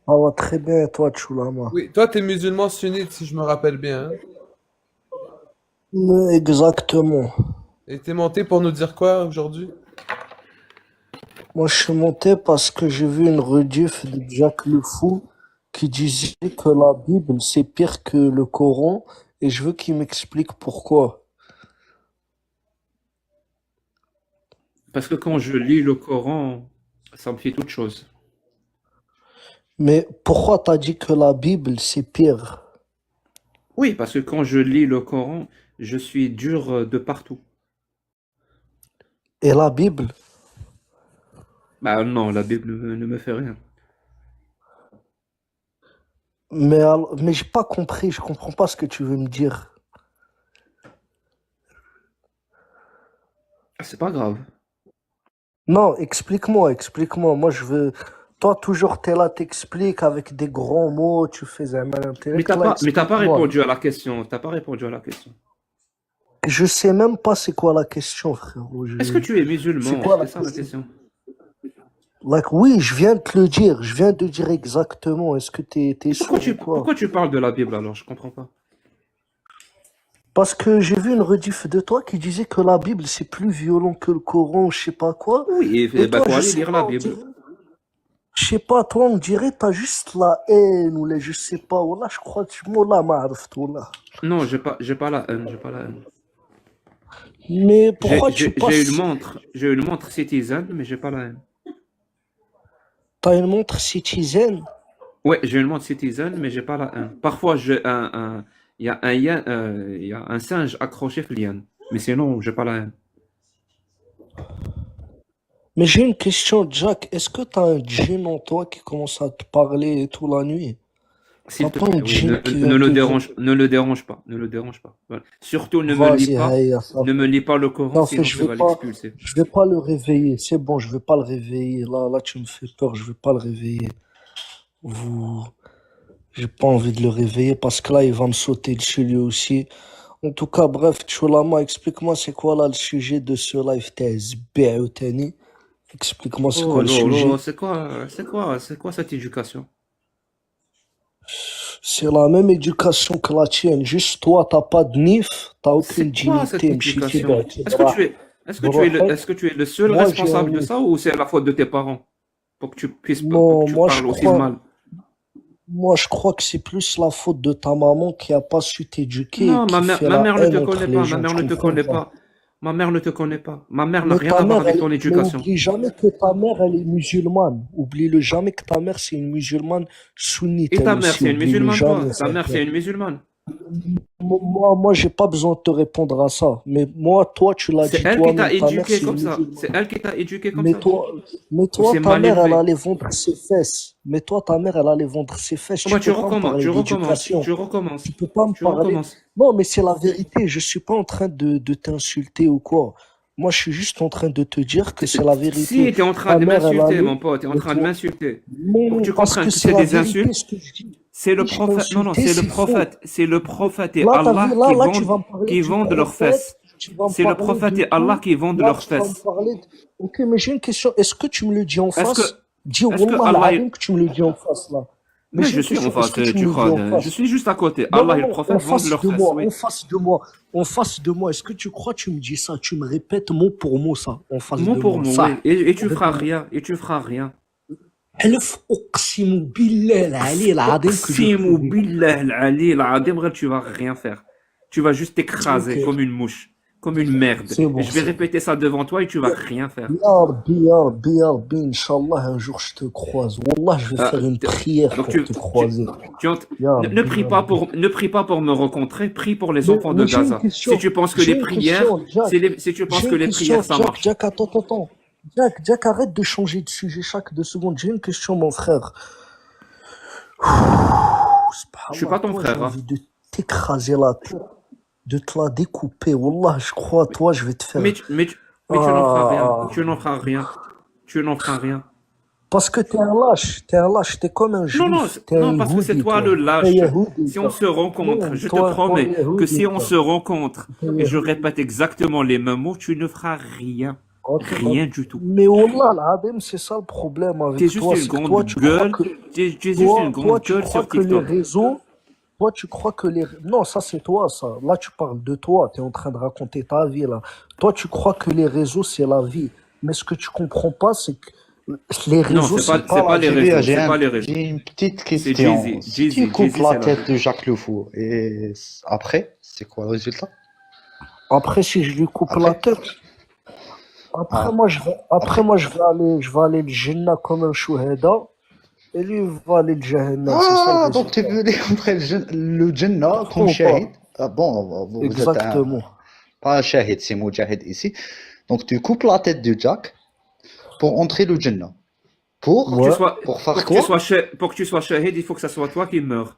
Ça va très bien, et toi, Chulama? Oui, toi, t'es musulman sunnite, si je me rappelle bien, hein. Exactement. Et t'es monté pour nous dire quoi aujourd'hui? Moi, je suis monté parce que j'ai vu une rediff de Jack le Fou qui disait que la Bible, c'est pire que le Coran, et je veux qu'il m'explique pourquoi. Parce que quand je lis le Coran, ça me fait toute chose. Mais pourquoi t'as dit que la Bible, c'est pire? Oui, parce que quand je lis le Coran, je suis dur de partout. Et la Bible? Bah non, la Bible ne me fait rien. Mais j'ai pas compris, je comprends pas ce que tu veux me dire. Ah, c'est pas grave. Non, explique-moi. Moi, je veux. Toi, toujours, t'es là, t'expliques avec des grands mots, tu fais un mal intellect. Là, Mais t'as pas explique-moi. répondu à la question. T'as pas répondu à la question. Je sais même pas c'est quoi la question, frérot. Est-ce que tu es C'est musulman? quoi la C'est ça la question? question. Like, oui, je viens de te le dire. Je viens de dire exactement. Est-ce que t'es Et sourd ou quoi? pourquoi tu parles de la Bible alors? Je comprends pas. Parce que j'ai vu une rediff de toi qui disait que la Bible, c'est plus violent que le Coran, je sais pas quoi. Oui, Et bah, toi, faut je aller sais lire pas, la on Bible. dirait. Je sais pas, toi, on dirait t'as juste la haine ou les je sais pas. Wallah, je crois que Wallah, ma'arft, wallah. Non, j'ai pas la haine, j'ai pas la haine. Mais pourquoi tu passes. J'ai une montre Citizen, mais j'ai pas la haine. T'as une montre Citizen? Ouais, j'ai une montre Citizen, mais j'ai pas la haine. Parfois, il y a il y a un singe accroché flian. Mais sinon, j'ai pas la haine. Mais j'ai une question, Jack. Est-ce que t'as un djinn en toi qui commence à te parler et tout la nuit? S'il T'as te pas plaît, un oui, djinn qui vient te dire. ne le dérange pas, ne le dérange pas. Voilà. Surtout, Vas-y, hey, ça ne me lis pas le Coran, non, fait, sinon tu vas l'expulser. je vais pas le réveiller. C'est bon, je vais pas le réveiller. Là, tu me fais peur. Je vais pas le réveiller. Vous, j'ai pas envie de le réveiller parce que là, il va me sauter dessus lui aussi. En tout cas, bref, Tchoulama, explique-moi c'est quoi là le sujet de ce live test. Explique-moi c'est Oh quoi le là là, sujet. c'est quoi cette éducation? C'est la même éducation que la tienne. Juste toi, t'as pas de nif, t'as aucune C'est quoi cette dignité. Mchi éducation? Tibet, Tibra. Brohek. Est-ce que tu es le seul Moi, j'ai un responsable de nif. ça ou c'est la faute de tes parents pour que Non, tu parles aussi mal? moi, je crois que c'est plus la faute de ta maman qui a pas su t'éduquer et Non, qui fait ma la mère ne te haine entre connaît les pas, ma gens. mère Tu ne te comprends connaît pas? pas. Ma mère ne te connaît pas. Ma mère n'a Mais rien ta à voir mère, avec ton mais éducation. oublie jamais que ta mère, elle est musulmane. Oublie-le jamais que ta mère, c'est une musulmane sunnite, Et elle ta mère, aussi. c'est une Oublie-le musulmane, toi? jamais, Ta ça. mère, c'est une musulmane. Moi, j'ai pas besoin de te répondre à ça. Mais moi, toi, tu l'as C'est dit elle qui t'a toi-même, ta mère, éduqué c'est une comme ça. musulmane. C'est elle qui t'a éduqué comme Mais ça. toi, mais Ou toi, c'est ta mal mère, elle élevé. allait vendre ses fesses. Mais toi, ta mère, elle allait vendre ses fesses. Oh Tu bah, peux pas me parler d'éducation. tu recommences, Tu peux pas me tu parler. recommences. Non, mais c'est la vérité. Je suis pas en train de t'insulter ou quoi. Moi, je suis juste en train de te dire que c'est la vérité. Si, tu es en train Ta de mère, elle m'insulter, allait. mon pote, tu es en Mais train de toi, m'insulter. Pour que non, tu parce comprennes que que c'est c'est la des vérité insultes, ce que je dis. c'est le Si je t'ai prophète, non, non, insulté, c'est faux. c'est le prophète et Là, t'as vu, Allah là, tu vas me parler qui du vendent leurs prophète, fesses. tu vas me C'est le parler prophète de et Allah tout. qui vendent Là, leurs tu vas me fesses. parler de. Ok, mais j'ai une question. Est-ce que tu me le dis en Est-ce que, face? Dis, est-ce que Wallah Allah, al-Azim que tu me le dis en face, là. Mais mais j'ai je une suis en question. Est-ce face, que tu tu me le dis crois, en je face? suis juste à côté. Non, Allah non, et le non, en prophète vendent face leurs de fesses, moi, oui. en face de moi, en face de moi. Est-ce que tu crois, tu me dis ça? Tu me répètes mot pour mot ça, en face Mot de pour moi. mot, Ça. oui. Et tu feras Réponds-moi. rien, et tu feras rien. حلف أقسم بالله العلي العظيم que je te Uqsimu réponds. billah al-ali al-azim, frère, tu vas rien faire. Tu vas juste Ok, t'écraser comme une mouche, comme une merde. c'est Et bon, je vais c'est bon. répéter ça devant toi et tu vas rien faire. Ya Rabbi, Inch'Allah, un jour je te croise. Wallah, je vais faire une prière Donc pour te croiser. Ya Rabbi, ya Rabbi. ne prie pas pour me rencontrer, prie pour les enfants de Mais Gaza. Si tu penses que les prières, Jack. si tu penses J'ai que une les prières, question, ça Jack, marche. Jack, attends. Jack, arrête de changer de sujet chaque 2 secondes. J'ai une question, mon frère. Je suis pas Subhanallah, ton toi, j'ai frère, hein. envie de t'écraser la tête, de te la découper. Wallah, je crois à toi, je vais te faire. Mais tu n'en feras rien. Ah. Tu n'en feras rien. Tu n'en feras rien. Parce que t'es un lâche, t'es comme un juif, t'es un Non, parce que c'est Yehudi, toi le T'es lâche. Yehudi, Si on se rencontre, Non, je te toi, promets que Yehudi, si on se rencontre, T'es et je Yehudi. répète exactement les mêmes mots, tu ne feras rien. Rien du tout. Mais Wallah, l'Adem, c'est ça le problème T'es avec juste toi, une c'est que toi, grande tu crois gueule. que, T'es juste une toi, grande tu gueule crois sur que les TikTok. réseaux, toi, tu crois que les, non, ça c'est toi, ça. Là, tu parles de toi, tu es en train de raconter ta vie, là. Toi, tu crois que les réseaux, c'est la vie. Mais ce que tu comprends pas, c'est que les Non, réseaux, c'est c'est pas pas la les vie. Algérie, réseaux, c'est pas les réseaux. j'ai une petite C'est question. Jay-Z. Si tu Jay-Z, coupes Jay-Z, la c'est la tête vie. de Jacques Le Fou, et après, c'est quoi le résultat? Après, si je lui coupe la Après? tête, après, Ah, après, après. moi, je vais aller le Jannah comme un chouhada, et lui, il va aller le Jahannam. C'est ça le Ah, donc tu résultat. veux découvrir le Tu Jannah comme comprends ou shahid? pas? Ah, bon, vous êtes Exactement. pas un shahid, c'est Moudjahid ici. Donc tu coupes la tête de Jack pour entrer le Jannah. Pour que tu Ouais. sois, Pour faire pour que tu quoi? sois, pour que tu sois shahid, il faut que ça soit toi qui meurs.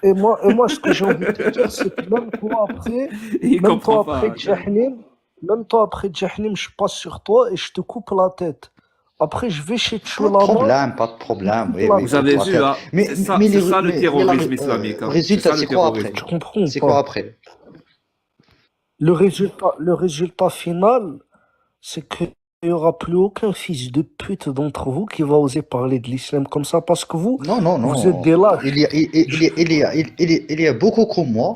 Et moi, ce que j'ai envie de te dire, c'est que même toi après, Il même comprend toi pas, après Karim. Jahannam, même toi après Jahannam, je passe sur toi et je te coupe la tête. Après, je vais chez Pas de Chulama, problème, pas de je problème. coupe Oui, la oui, Vous tête. coupe avez la vu, tête. hein? Mais, C'est ça, mais, c'est ça le mais terrorisme islamique, hein. C'est résultat, ça le c'est quoi après? Tu terrorisme. comprends ou C'est quoi pas? après? Le résultat final, c'est qu'il n'y aura plus aucun fils de pute d'entre vous qui va oser parler de l'islam comme ça parce que vous, Non, non, vous êtes non. des lâches. Il y a beaucoup comme moi,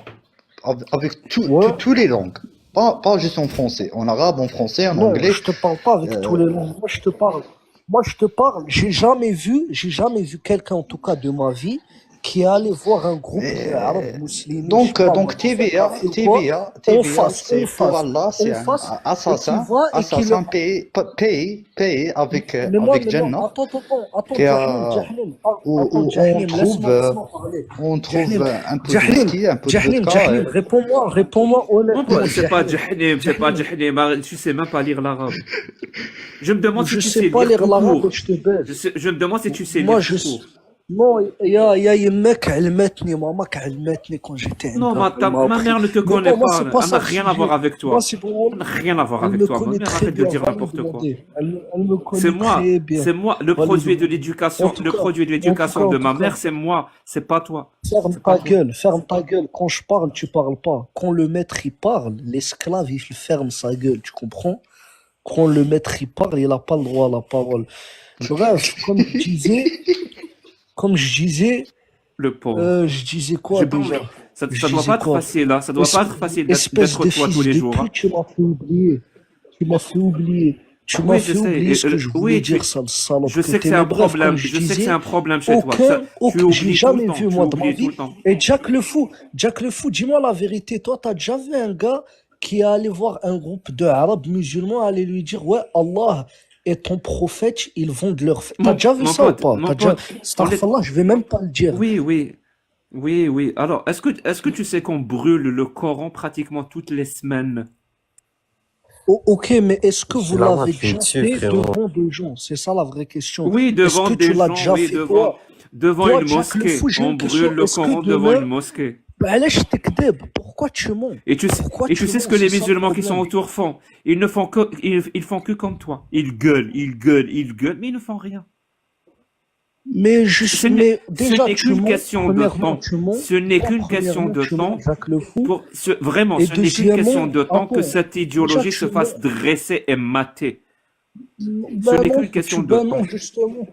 avec Ouais. tous les langues. Pas juste en français, en arabe, en français, en Non, anglais. je te parle pas avec tous les langues. Moi, je te parle. J'ai jamais vu quelqu'un, en tout cas de ma vie, qui est allé voir un groupe de arabes musulmans, je sais Donc, pas moi, donc dans un café ou quoi, en TVA, face, c'est pour Allah, c'est un et qui assassin, va et qui le. payé avec, Mais moi, Jannah, attends, qui Jahannam, où Jahannam, laisse-moi parler. on trouve Jahannam, un peu de Jahannam, whisky, un peu de Jahannam, vodka. réponds-moi Non, honnêtement, c'est pas Jahannam. Jahannam, c'est pas Jahannam, Jahannam. Tu sais même pas lire l'arabe. Je me demande si je tu sais sais pas lire lire tout l'arabe et court. je te baise. Je me demande si tu sais Moi, lire tout court. Non, يا يمك علمتني ماماك علمتني quand j'étais Non, un gosse, elle m'a ma appris. mère ne te Mais connaît bon, moi, pas. c'est pas Elle n'a ça le rien à voir sujet. avec Moi, toi. c'est pour Elle n'a rien à voir elle avec me toi. Ma connaît mère, très arrête de bien, dire va lui n'importe quoi. demander. Elle me connaît très bien. C'est moi, le Va lui produit de demander. En l'éducation, tout le cas, produit de en tout l'éducation cas, de en ma tout cas, mère, c'est moi, c'est pas toi. ferme C'est pas ta toi. gueule, ferme ta gueule. Quand je parle, tu parles pas. Quand le maître il parle, l'esclave il ferme sa gueule, tu comprends? Quand le maître il parle, il a pas le droit à la parole. Bref, comme je disais, Le pauvre. je disais quoi J'ai pas envie. déjà? Ça Je doit disais pas être quoi? facile, hein. Ça doit pas être facile Espèce d'être de toi tous fils les de jours, hein. pute, tu m'as fait oublier. Tu m'as fait oublier. Tu m'as Oui, je fait sais. oublier ce que je voulais Oui, dire, sale salope je sais que que t'es. c'est Mais un bref, comme problème. je Je sais que c'est disais, un problème chez toi. Tu j'ai oublies tout le jamais temps. vu, Tu moi, de ma oublies tout vie. le temps. Et Jack le Fou, dis-moi la vérité. Toi, t'as déjà vu un gars qui est allé voir un groupe de arabes musulmans, aller lui dire, ouais, Allah et ton prophète, ils vont de leur. T'as déjà vu Mon ça ou pote, pas? mon T'as déjà. pote, on est... Astaghfirullah, je vais même pas le dire. Oui, oui. Oui, oui. Alors, est-ce que tu sais qu'on brûle le Coran pratiquement toutes les semaines? Ok, mais est-ce que vous Là, l'avez tu me déjà tues, fait frérot. devant des gens? C'est ça la vraie question. Oui, Est-ce devant que tu des l'as gens, déjà oui, fait toi? devant Toi, une Jack le Fou, mosquée. j'ai On une brûle question. le Est-ce Coran que devant une demain, mosquée. Balash Tekdeb, pourquoi tu mens? Pourquoi Et tu tu sais ce mens? que les C'est ça le musulmans qui sont problème. autour font? Ils font que comme toi. Ils gueulent, ils gueulent, ils gueulent, mais ils ne font rien. Mais Ce déjà, n'est tu qu'une mens. question de Premièrement, temps. tu mens. Ce n'est Toi, qu'une question premièrement, de tu mens, temps. Jack le Fou. Vraiment, Et ce n'est qu'une question deuxièmement, de temps que attends, cette déjà, idéologie se tu fasse mens. dresser et mater. Ce Ben n'est non, qu'une question de temps. justement.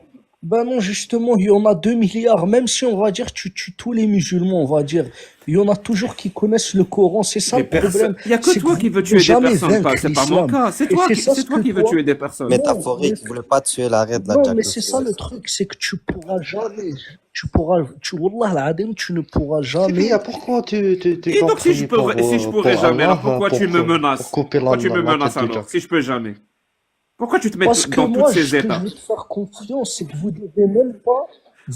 Ben non, justement, il y en a 2 milliards. Même si on va dire tu tues tous les musulmans, on va dire, il y en a toujours qui connaissent le Coran. C'est ça Des le personnes. problème. Il n'y a que C'est que toi vous qui veux ne tuer pouvez des jamais personnes, vaincre c'est pas mon l'islam. cas. Et c'est ça C'est ce toi que qui veux toi. tuer des personnes. Non, Métaphorique, il voulait pas tuer l'arrêt de la non, Jack mais le c'est Fou. ça le truc, c'est que tu pourras jamais. Wallah al-Adim, tu ne pourras jamais. TVA, pourquoi tu Et donc, si je pris pour pourrais jamais, alors Allah, pourquoi tu me pour menaces? couper Pourquoi tu me la menaces tête de alors, Jack? si je peux jamais? Pourquoi tu te mets Parce que dans toutes moi, ces ce que je étapes? veux te faire confiance, c'est que vous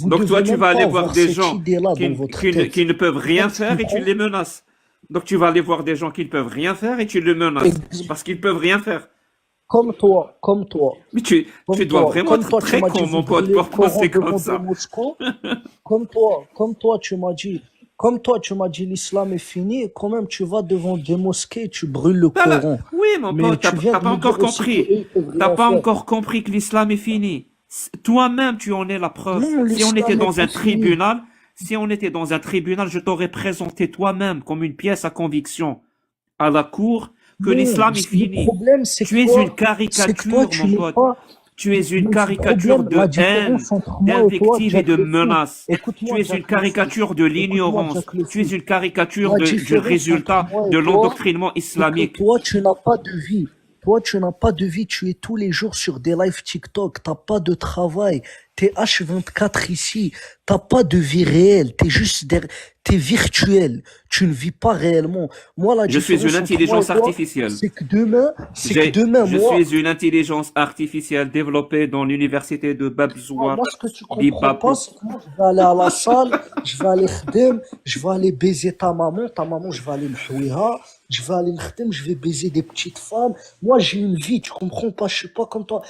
Donc toi, devez tu même vas aller pas voir avoir des cette gens idée-là qui, dans votre qui tête. qui ne peuvent rien Tu faire et tu comprends? les menaces. Donc tu vas aller voir des gens qui ne peuvent rien faire et tu les menaces. Ex- Parce qu'ils peuvent rien faire. Comme toi, Mais tu dois vraiment être tu très m'as dit, con, vous mon pote, brûlez le pour Coran penser comme devant ça. des mosquées. Comme toi, tu m'as dit l'islam est fini, et quand même, tu vas devant des mosquées, tu brûles le Voilà. Coran. Oui, mon Mais pote, tu viens t'as de pas me encore dire aussi compris. qu'eux, ils peuvent T'as rien pas faire. encore compris que l'islam est fini. Toi-même, tu en es la preuve. Non, Si on l'islam était n'est dans pas un fini. tribunal, je t'aurais présenté toi-même comme une pièce à conviction à la cour que Non, l'islam est le fini. problème, c'est Tu que es toi, une caricature, tu mon n'es pote. pas. Tu es une Le caricature problème, de la haine, différence entre moi et toi, d'invective et Jack de le Fou. menace. Tu Écoute-moi, es une Jack le Fou. caricature de Écoute-moi, l'ignorance. Jack le Tu es Fou. une caricature La du différence résultat entre moi de et toi, l'endoctrinement c'est que islamique. toi, tu n'as pas de vie. Toi, tu n'as pas de vie. Tu es tous les jours sur des lives TikTok. T'as pas de travail. T'es H24 ici. T'as pas de vie réelle. T'es virtuel. Tu ne vis pas réellement. Moi, la Je suis différence une entre moi et intelligence toi, artificielle. c'est que demain, Je moi, suis une intelligence artificielle développée dans l'université de moi, Babzouar, ce que tu comprends Bibapou. pas, c'est que moi, je vais aller à la salle, je vais aller khdem, je vais aller baiser ta maman, je vais aller m'houiha, je vais aller khdem, je vais baiser des petites femmes. Moi, j'ai une vie, tu comprends pas, je suis pas comme toi.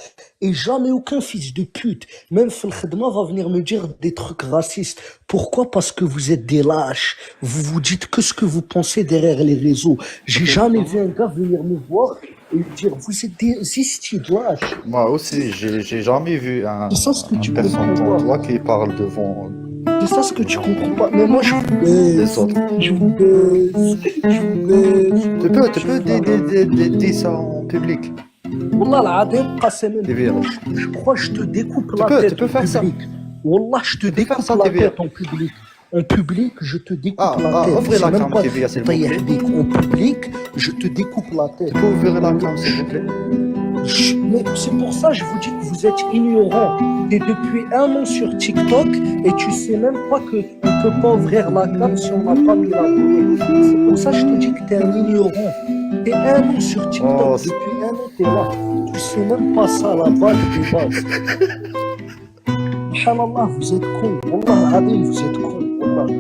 Et jamais aucun fils de pute, même Fil Khedma, va venir me dire des trucs racistes. Pourquoi? Parce que vous êtes des lâches. Vous vous dites que ce que vous pensez derrière les réseaux. J'ai jamais vu un gars venir me voir et me dire, vous êtes des hosties de lâches. Moi aussi, j'ai jamais vu C'est ça ce que tu une personne comprends comme pas. toi qui parle devant C'est ça ce que tu comprends pas. Mais moi, je vous les baise. autres. Je vous baise. Je vous baise. Tu peux dire ça en public. Wallah, l'adem, qasaman T'es billah, viré. je crois que je te découpe Tu la peux- tête tu peux en faire ça. public. Wallah, je te Tu peux faire découpe ça, la t'es viré. tête en public. En public, je te découpe la tête. ouvrez C'est la même cam pas TV, s'il vous taille plaît. yahdik. En public, je te découpe la tête. Tu peux ouvrir la cam, s'il vous plaît. Mais c'est pour ça que je vous dis que vous êtes ignorants. T'es depuis 1 an sur TikTok et tu sais même pas qu'on ne peut pas ouvrir la cam si on n'a pas mis la bouée. C'est pour ça que je te dis que t'es un ignorant. T'es 1 an sur TikTok, Oh, depuis 1 an t'es là. Tu sais même pas ça, la base des bases. Subhanallah, vous êtes cons. Wallah al-Azim, vous êtes cons. Wallah.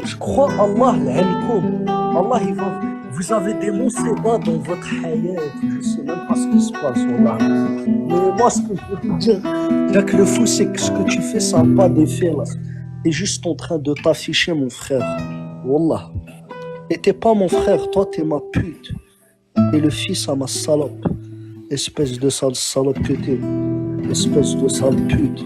Je crois Allah l'alikoum. Allah, il va... Vous avez des monsébats dans votre hayat. Je sais même pas ce qui se passe. Wallah. Mais moi, ce que je veux te dire, Jack le Fou, c'est que ce que tu fais, ça n'a pas d'effet là. T'es juste en train de t'afficher, mon frère. Wallah. Et t'es pas mon frère, toi, t'es ma pute. T'es le fils à ma salope. Espèce de sale salope que t'es. Espèce de sale pute.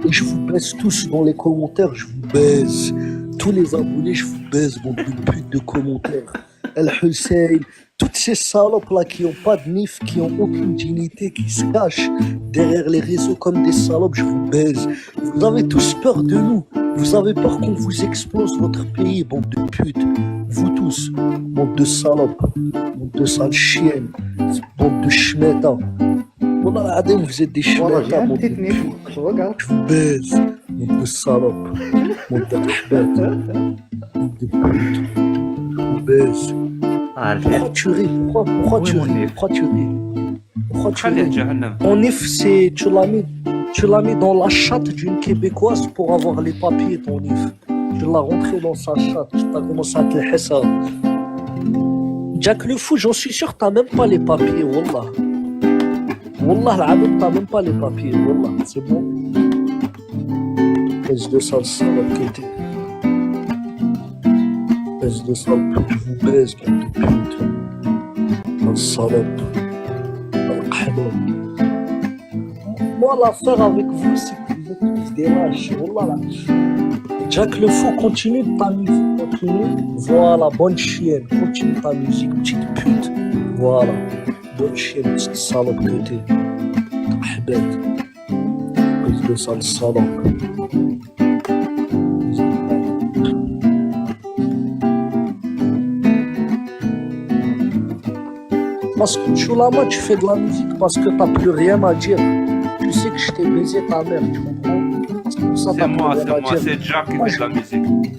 Et je vous baise tous dans les commentaires, je vous baise. Tous les abonnés, je vous baise, bande de putes de commentaires. El Hussein, toutes ces salopes là qui n'ont pas de nif, qui n'ont aucune dignité, qui se cachent derrière les réseaux comme des salopes, je vous baise. Vous avez tous peur de nous. Vous avez peur qu'on vous explose votre pays, bande de putes. Vous tous, bande de salopes, bande de sales chiennes, bande de schmetas. Wallah l'adem, vous êtes des Voilà, j'ai schmetas, un bande de petit nif. putes. Regarde. Je vous baise, bande de salopes, bande de chbettes, bande de putes. Je vous baise. Pourquoi tu ris? Pourquoi tu ris? Pourquoi tu ris? Pourquoi tu Khaled ris? Jahannam. Ton if, c'est tu l'as mis dans la chatte d'une Québécoise pour avoir les papiers, ton if. Tu l'as rentré dans sa chatte, tu as commencé à te le ça. Jack le Fou, j'en suis sûr, t'as même pas les papiers, Wallah. Wallah, l'abed, t'as même pas les papiers, Wallah, c'est bon. Espèce de sale salope que t'es. Espèce de sale pute, je vous baise, bande de pute. Sale salope. Moi, l'affaire avec vous, c'est que vous êtes tous des lâches. Wallah, là. Jack le Fou, continue ta musique, continue. Voilà, bonne chienne, continue ta musique, petite pute. Voilà, bonne chienne, petite salope que t'es. Ahbet, espèce de sale salope. Parce que Choulama, tu fais de la musique parce que t'as plus rien à dire. Tu sais que je t'ai baisé ta mère, tu comprends? C'est pour ça que C'est t'as moi, plus rien à dire. c'est Jack qui fait de la musique.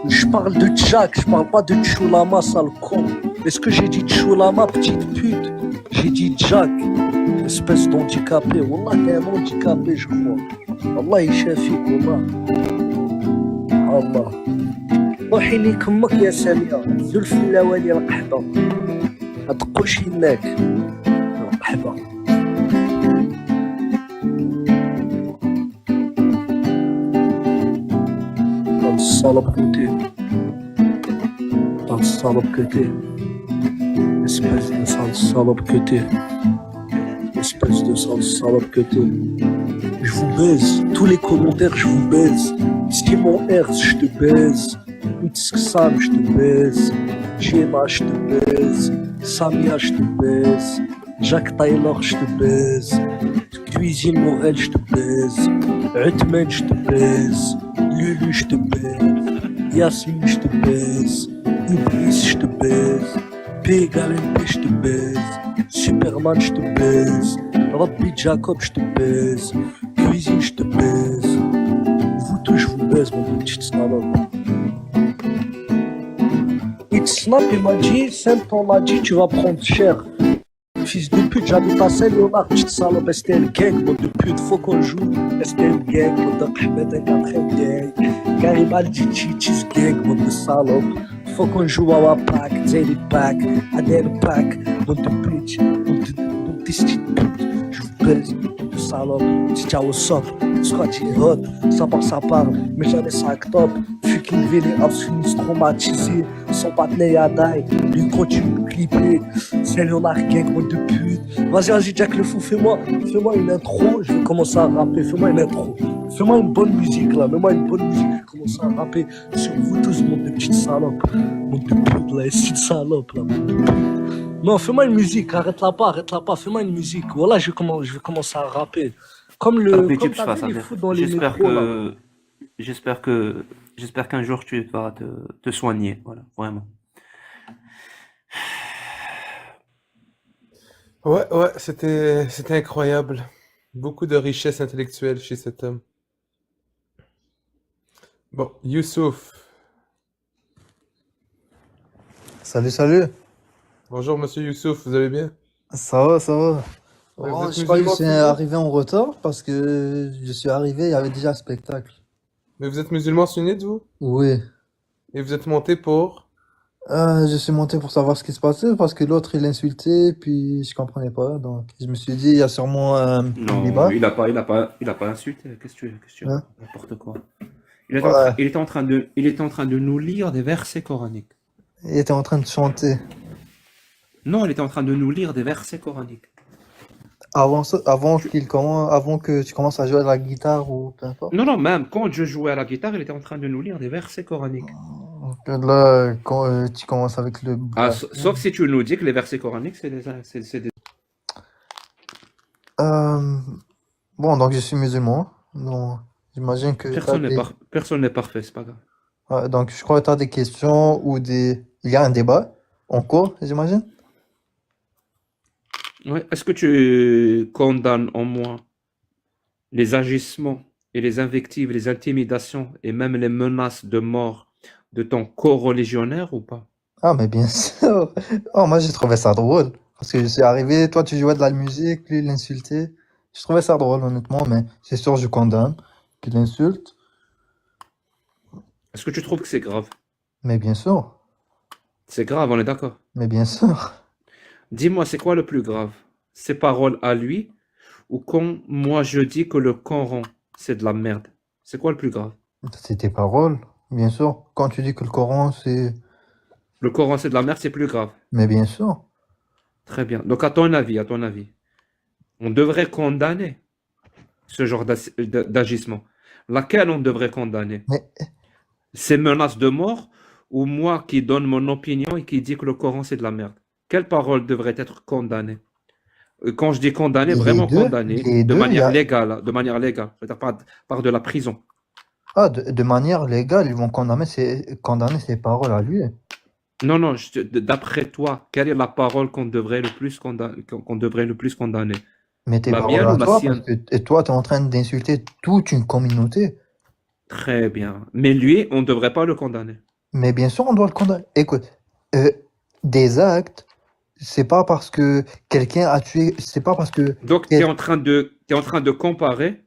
Je parle de Jack, je parle pas de Choulama, sale con. Est-ce que j'ai dit Choulama, petite pute? J'ai dit Jack, espèce d'handicapé. Wallah, t'es un handicapé, je crois. Allah يشافيك والله. الله. روحي لي كمك يا سامية، زلف اللوالي القحبة. هتقوش هناك. القحبة. Dans le salope côté. Dans le salope côté. Espèce de sale salope que t'es. Espèce de sale salope que t'es. Je vous baise. Tous les commentaires, je vous baise. Simon Herz, je te baise. Sam, je te baise. Gemma, je te baise. Samia, je te baise. Jack Taylor, je te baise. Cuisine Morel, je te baise. Utmen, je te baise. Lulu, je te baise. Yasmine, je te baise. Ibris, je te baise. P. Galen, je te baise. Superman, je te baise. Rabbi Jacob, je te baise. Cuisine, je te baise. Vous tous, je vous baise, mon petit salope. It's Snap, il m'a dit, Saint, on m'a dit, tu vas prendre cher. Fils de pute, j'habite à Saint-Léonard, petite salope, STL gang, mode de pute, faut qu'on joue. STL gang, mode d'Ahmed, un 4 gang. Garibaldi, Cheese gang, mode de salope. Faut qu'on joue à Wapak, Zeli Pack, Adel Pack, mode de pute, mode de petite pute. Je vous baise, mode de salope, petit au soft, squat hot, ça parle, mais jamais ça act top. Fucking Vélé, Absunis traumatisé, son partenaire Yadai, lui continue de clipper. C'est Léonard Gang, mode de pute. Vas-y, Jack le fou, fais-moi une intro, je vais commencer à rapper, fais-moi une intro. Fais-moi une bonne musique là, mets-moi une bonne musique, je vais commencer à rapper sur vous tous, monde de petites salopes. Monde de pute là, ici de salope là, monde de pute. Non, fais-moi une musique, arrête-la pas, fais-moi une musique. Voilà, je vais commencer à rapper. Comme Rabbi, comme tu fasses t'as vu ça. les fous dans les J'espère métros là. j'espère qu'un jour tu vas te soigner. Voilà, vraiment. Ouais, c'était incroyable. Beaucoup de richesse intellectuelle chez cet homme. Bon, Youssouf. Salut. Bonjour, monsieur Youssouf, vous allez bien? Ça va, ça va. Ouais, vous Oh, êtes je crois que je musulman suis sunni? arrivé en retard parce que je suis arrivé, il y avait déjà un spectacle. Mais vous êtes musulman sunnite, vous? Oui. Et vous êtes monté pour? Je suis monté pour savoir ce qui se passait parce que l'autre il insultait, puis je comprenais pas. Donc je me suis dit, il y a sûrement un Non, débat. il a pas insulté. Qu'est-ce que tu Hein? n'importe quoi. Ouais. Il était en train de nous lire des versets coraniques. Il était en train de chanter. Non, il était en train de nous lire des versets coraniques. Avant que tu commences à jouer à la guitare ou peu importe. Non, même quand je jouais à la guitare, il était en train de nous lire des versets coraniques. Donc là, quand tu commences avec le Ah, blasphème. sauf si tu nous dis que les versets coraniques, c'est des... Bon, donc je suis musulman. Donc j'imagine que Personne n'est parfait, c'est pas grave. Ouais, donc je crois que tu as des questions ou il y a un débat en cours, j'imagine. Ouais. Est-ce que tu condamnes en moi les agissements et les invectives, les intimidations et même les menaces de mort de ton co-religionnaire ou pas? Ah, mais bien sûr. Oh, moi j'ai trouvé ça drôle. Parce que je suis arrivé, toi tu jouais de la musique, lui il insultait. Je trouvais ça drôle, honnêtement, mais c'est sûr, je condamne qu'il insulte. Est-ce que tu trouves que c'est grave? Mais bien sûr. C'est grave, on est d'accord. Mais bien sûr. Dis-moi, c'est quoi le plus grave? Ses paroles à lui ou quand moi je dis que le Coran, c'est de la merde? C'est quoi le plus grave? C'est tes paroles, bien sûr. Quand tu dis que le Coran, c'est... Le Coran, c'est de la merde, c'est plus grave. Mais bien sûr. Très bien. Donc, à ton avis, on devrait condamner ce genre d'agissement. Laquelle on devrait condamner? Mais Ces menaces de mort ou moi qui donne mon opinion et qui dit que le Coran, c'est de la merde? Quelle parole devrait être condamnée? Quand je dis condamner, les vraiment deux, condamner, les de deux, manière légale, hein, de manière légale, c'est-à-dire par de la prison. Ah, de manière légale, ils vont condamner ses paroles à lui. Non, d'après toi, quelle est la parole qu'on devrait le plus condamner? Mais tes La paroles mienne à ou la toi, sienne? et toi, tu es en train d'insulter toute une communauté. Très bien. Mais lui, on ne devrait pas le condamner. Mais bien sûr, on doit le condamner. Écoute, des actes, c'est pas parce que quelqu'un a tué, c'est pas parce que... Donc, tu es en train de comparer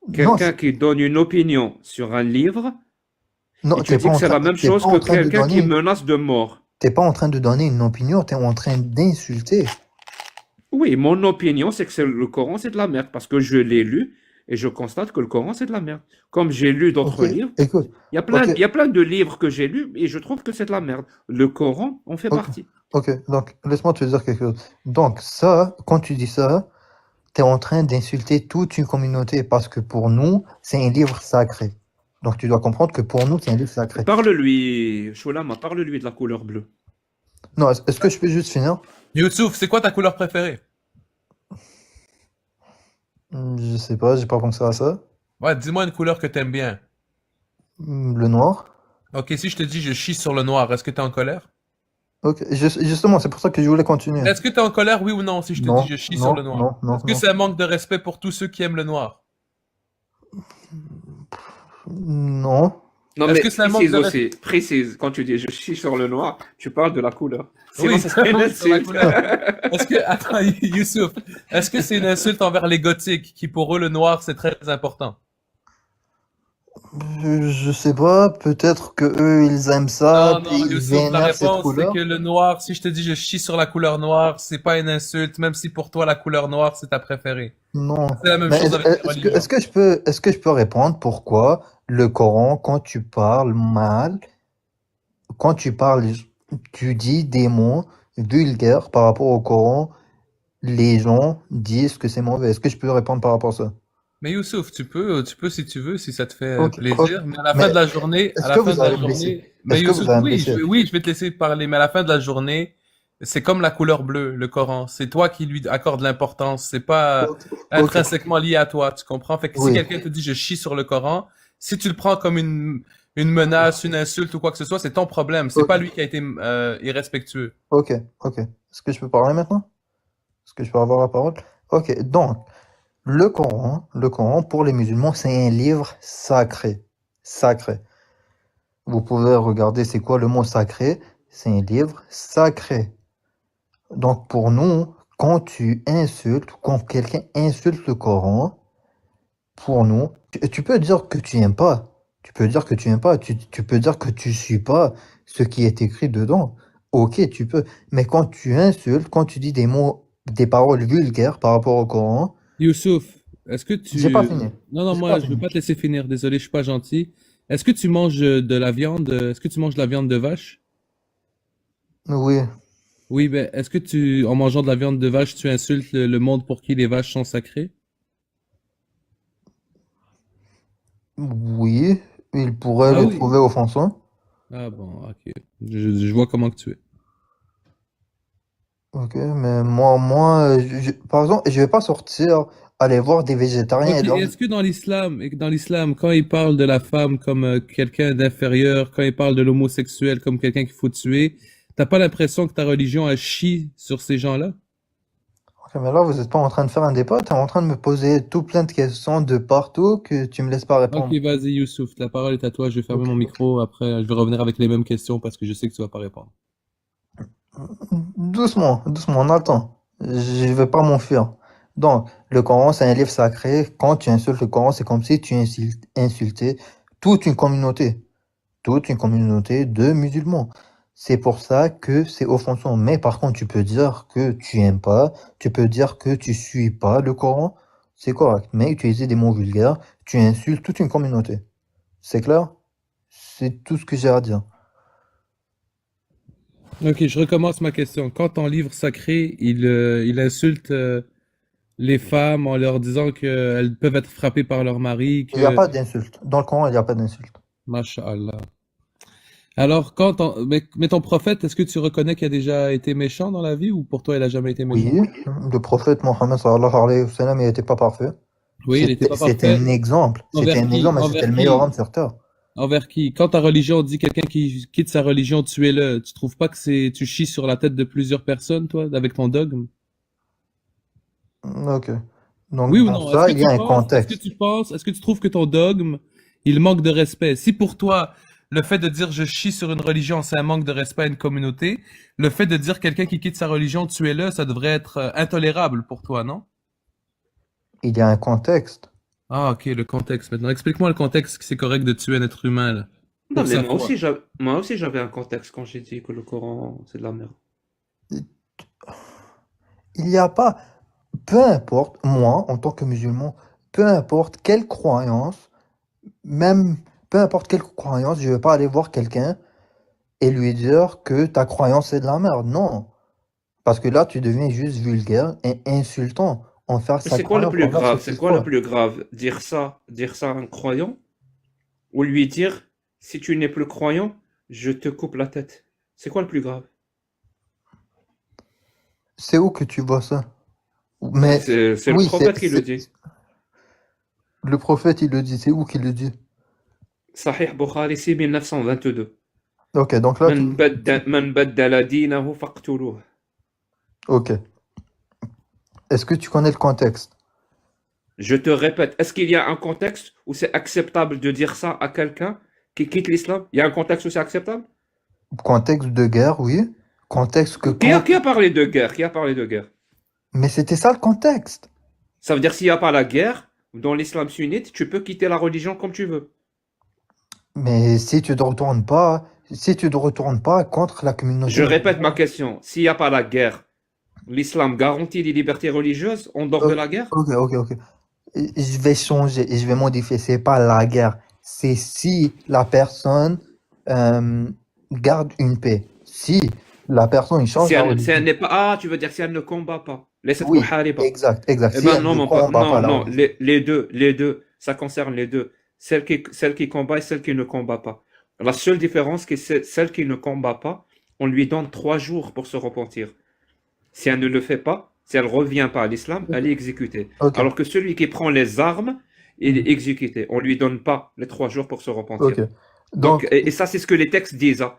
Non, quelqu'un qui donne une opinion sur un livre non, et tu dis que c'est la même chose que quelqu'un qui menace de mort. T'es pas en train de donner une opinion, t'es en train d'insulter. Oui, mon opinion, c'est que le Coran, c'est de la merde parce que je l'ai lu et je constate que le Coran, c'est de la merde. Comme j'ai lu d'autres Ok, livres, écoute, il y a plein de livres que j'ai lus et je trouve que c'est de la merde. Le Coran en fait Ok. partie. ok, donc laisse-moi te dire quelque chose. Donc ça, quand tu dis ça, t'es en train d'insulter toute une communauté parce que pour nous, c'est un livre sacré. Donc tu dois comprendre que pour nous, c'est un livre sacré. Parle-lui, Choulama, parle-lui de la couleur bleue. Non, est-ce que je peux juste finir? Youssouf, c'est quoi ta couleur préférée? Je sais pas, j'ai pas pensé à ça. Ouais, dis-moi une couleur que t'aimes bien. Le noir. Ok, si je te dis je chie sur le noir, est-ce que t'es en colère? Ok, justement, c'est pour ça que je voulais continuer. Est-ce que t'es en colère, oui ou non, si je te dis Non, je chie sur non, le noir? non, non, Est-ce que non. c'est un manque de respect pour tous ceux qui aiment le noir? Non. Non, Est-ce mais que c'est un manque précise de respect? aussi, précise, quand tu dis je chie sur le noir, tu parles de la couleur. Sinon, Oui, ça serait une oui, sur la insulte. couleur. Est-ce que, attends, Youssouf, est-ce que c'est une insulte envers les gothiques qui pour eux le noir c'est très important? Je sais pas, peut-être que eux ils aiment ça, Non, puis non, ils Youssouf, la vénèrent cette réponse c'est que couleur. le noir, si je te dis je chie sur la couleur noire, c'est pas une insulte, même si pour toi la couleur noire c'est ta préférée. Non. C'est la même Mais chose avec les religions. est-ce que je peux répondre pourquoi le Coran, quand tu parles mal, quand tu parles, tu dis des mots vulgaires par rapport au Coran, les gens disent que c'est mauvais. Est-ce que je peux répondre par rapport à ça? Mais Youssouf, tu peux si tu veux, si ça te fait Ok, ok. plaisir, mais à la fin Mais de la journée, à est-ce la que fin vous de la allez me laisser? journée, mais Est-ce que vous Youssouf, allez me oui, laisser? oui, je vais te laisser parler, mais à la fin de la journée, c'est comme la couleur bleue, le Coran. C'est toi qui lui accordes l'importance. C'est pas Ok, ok. intrinsèquement lié à toi, tu comprends? Fait que si Oui, quelqu'un te dit je chie sur le Coran, si tu le prends comme une menace, une insulte ou quoi que ce soit, c'est ton problème. C'est pas ok, lui qui a été irrespectueux. ok, ok. Est-ce que je peux parler maintenant? Est-ce que je peux avoir la parole? Ok, donc, le Coran, pour les musulmans, c'est un livre sacré. Sacré. Vous pouvez regarder c'est quoi le mot sacré. C'est un livre sacré. Donc, pour nous, quand tu insultes, quand quelqu'un insulte le Coran, pour nous, tu peux dire que tu aimes pas. Tu peux dire que tu aimes pas. Tu peux dire que tu suis pas ce qui est écrit dedans. Ok, tu peux. Mais quand tu insultes, quand tu dis des mots, des paroles vulgaires par rapport au Coran, Youssouf, est-ce que j'ai pas tu... fini. Non, non, J'ai pas moi, je veux fini. pas te laisser finir. Désolé, je suis pas gentil. Est-ce que tu manges de la viande? Est-ce que tu manges de la viande de vache? Oui, Oui, ben, est-ce que en mangeant de la viande de vache, tu insultes le monde pour qui les vaches sont sacrées? oui, il pourrait Ah les oui. trouver offensants. Ah bon, ok. Je vois comment que tu es. Ok, mais moi, par exemple, je vais pas sortir, aller voir des végétariens et Ok, et leur est-ce que dans l'islam, quand il parle de la femme comme quelqu'un d'inférieur, quand il parle de l'homosexuel comme quelqu'un qu'il faut tuer, t'as pas l'impression que ta religion a chie sur ces gens-là? Ok, mais là, vous n'êtes pas en train de faire un débat, tu es en train de me poser tout plein de questions de partout que tu me laisses pas Ok, répondre. vas-y, Youssouf, la parole est à toi. Je vais fermer Ok, mon ok. micro. Après, je vais revenir avec les mêmes questions parce que je sais que tu vas pas répondre. Doucement, doucement, on attend. Je vais pas m'enfuir. Donc, le Coran, c'est un livre sacré. Quand tu insultes le Coran, c'est comme si tu insultais toute une communauté. Toute une communauté de musulmans. C'est pour ça que c'est offensant. Mais par contre, tu peux dire que tu aimes pas, tu peux dire que tu suis pas le Coran, c'est correct. Mais utiliser des mots vulgaires, tu insultes toute une communauté. C'est clair? C'est tout ce que j'ai à dire. Ok, je recommence ma question. Quand ton livre sacré, il insulte les femmes en leur disant qu'elles peuvent être frappées par leur mari, Il n'y a que... pas d'insulte. Dans le Coran, il n'y a pas d'insulte. Masha'Allah. Alors, mais ton prophète, est-ce que tu reconnais qu'il a déjà été méchant dans la vie ou pour toi, il a jamais été Oui, méchant? le prophète Mohammed sallallahu alayhi wa sallam, il n'était pas parfait. Oui, il n'était pas C'était parfait. un exemple. C'était Envers un qui? exemple, mais c'était Envers le meilleur qui? homme sur terre. Envers qui? Quand ta religion dit quelqu'un qui quitte sa religion, tuez-le, tu trouves pas que tu chies sur la tête de plusieurs personnes, toi, avec ton dogme? Ok. Oui Donc, ou dans non? ça, il y a un contexte. Est-ce que tu trouves que ton dogme, il manque de respect? Si pour toi, le fait de dire je chie sur une religion, c'est un manque de respect à une communauté, le fait de dire quelqu'un qui quitte sa religion, tuez-le, ça devrait être intolérable pour toi, non? Il y a un contexte. Ah, ok, le contexte maintenant. Explique-moi le contexte que c'est correct de tuer un être humain, là, Non, pour mais sa foi. moi aussi j'avais un contexte quand j'ai dit que le Coran, c'est de la merde. Il n'y a pas, peu importe, moi, en tant que musulman, peu importe quelle croyance, même peu importe quelle croyance, je ne vais pas aller voir quelqu'un et lui dire que ta croyance est de la merde. Non. Parce que là, tu deviens juste vulgaire et insultant envers Mais sa c'est quoi le croyance, plus envers ce grave? C'est qu'il quoi le croit. plus grave? Dire ça à un croyant? Ou lui dire, si tu n'es plus croyant, je te coupe la tête. C'est quoi le plus grave? C'est où que tu vois ça? Mais C'est le oui, prophète qui le dit. le prophète, il le dit. C'est où qu'il le dit? Sahih Bukhari 6922. Ok, donc là, Man baddala dinahu faqtuluh. ok. Est-ce que tu connais le contexte? Je te répète, est-ce qu'il y a un contexte où c'est acceptable de dire ça à quelqu'un qui quitte l'islam? Il y a un contexte où c'est acceptable? Contexte de guerre, oui. Contexte que Qui a parlé de guerre? Qui a parlé de guerre? Mais c'était ça le contexte. Ça veut dire s'il n'y a pas la guerre, dans l'islam sunnite, tu peux quitter la religion comme tu veux. Mais si tu ne retournes pas contre la communauté. Je répète ma question. S'il n'y a pas la guerre, l'islam garantit les libertés religieuses en dehors de la guerre? Ok. Je vais changer et je vais modifier. C'est pas la guerre. C'est si la personne garde une paix. Si la personne il change Si la elle, religion. n'est pas, ah, tu veux dire si elle ne combat pas. Laisse Oui, muhariba. exact. Eh Si ben elle non, ne mon pote, combat pas la non, religion. les deux, ça concerne les deux. Celle qui combat et celle qui ne combat pas. La seule différence, c'est celle qui ne combat pas, on lui donne 3 jours pour se repentir. Si elle ne le fait pas, si elle ne revient pas à l'islam, elle est exécutée. Ok. Alors que celui qui prend les armes, il est exécuté. On ne lui donne pas les 3 jours pour se repentir. Ok. Donc, et ça, c'est ce que les textes disent. Hein.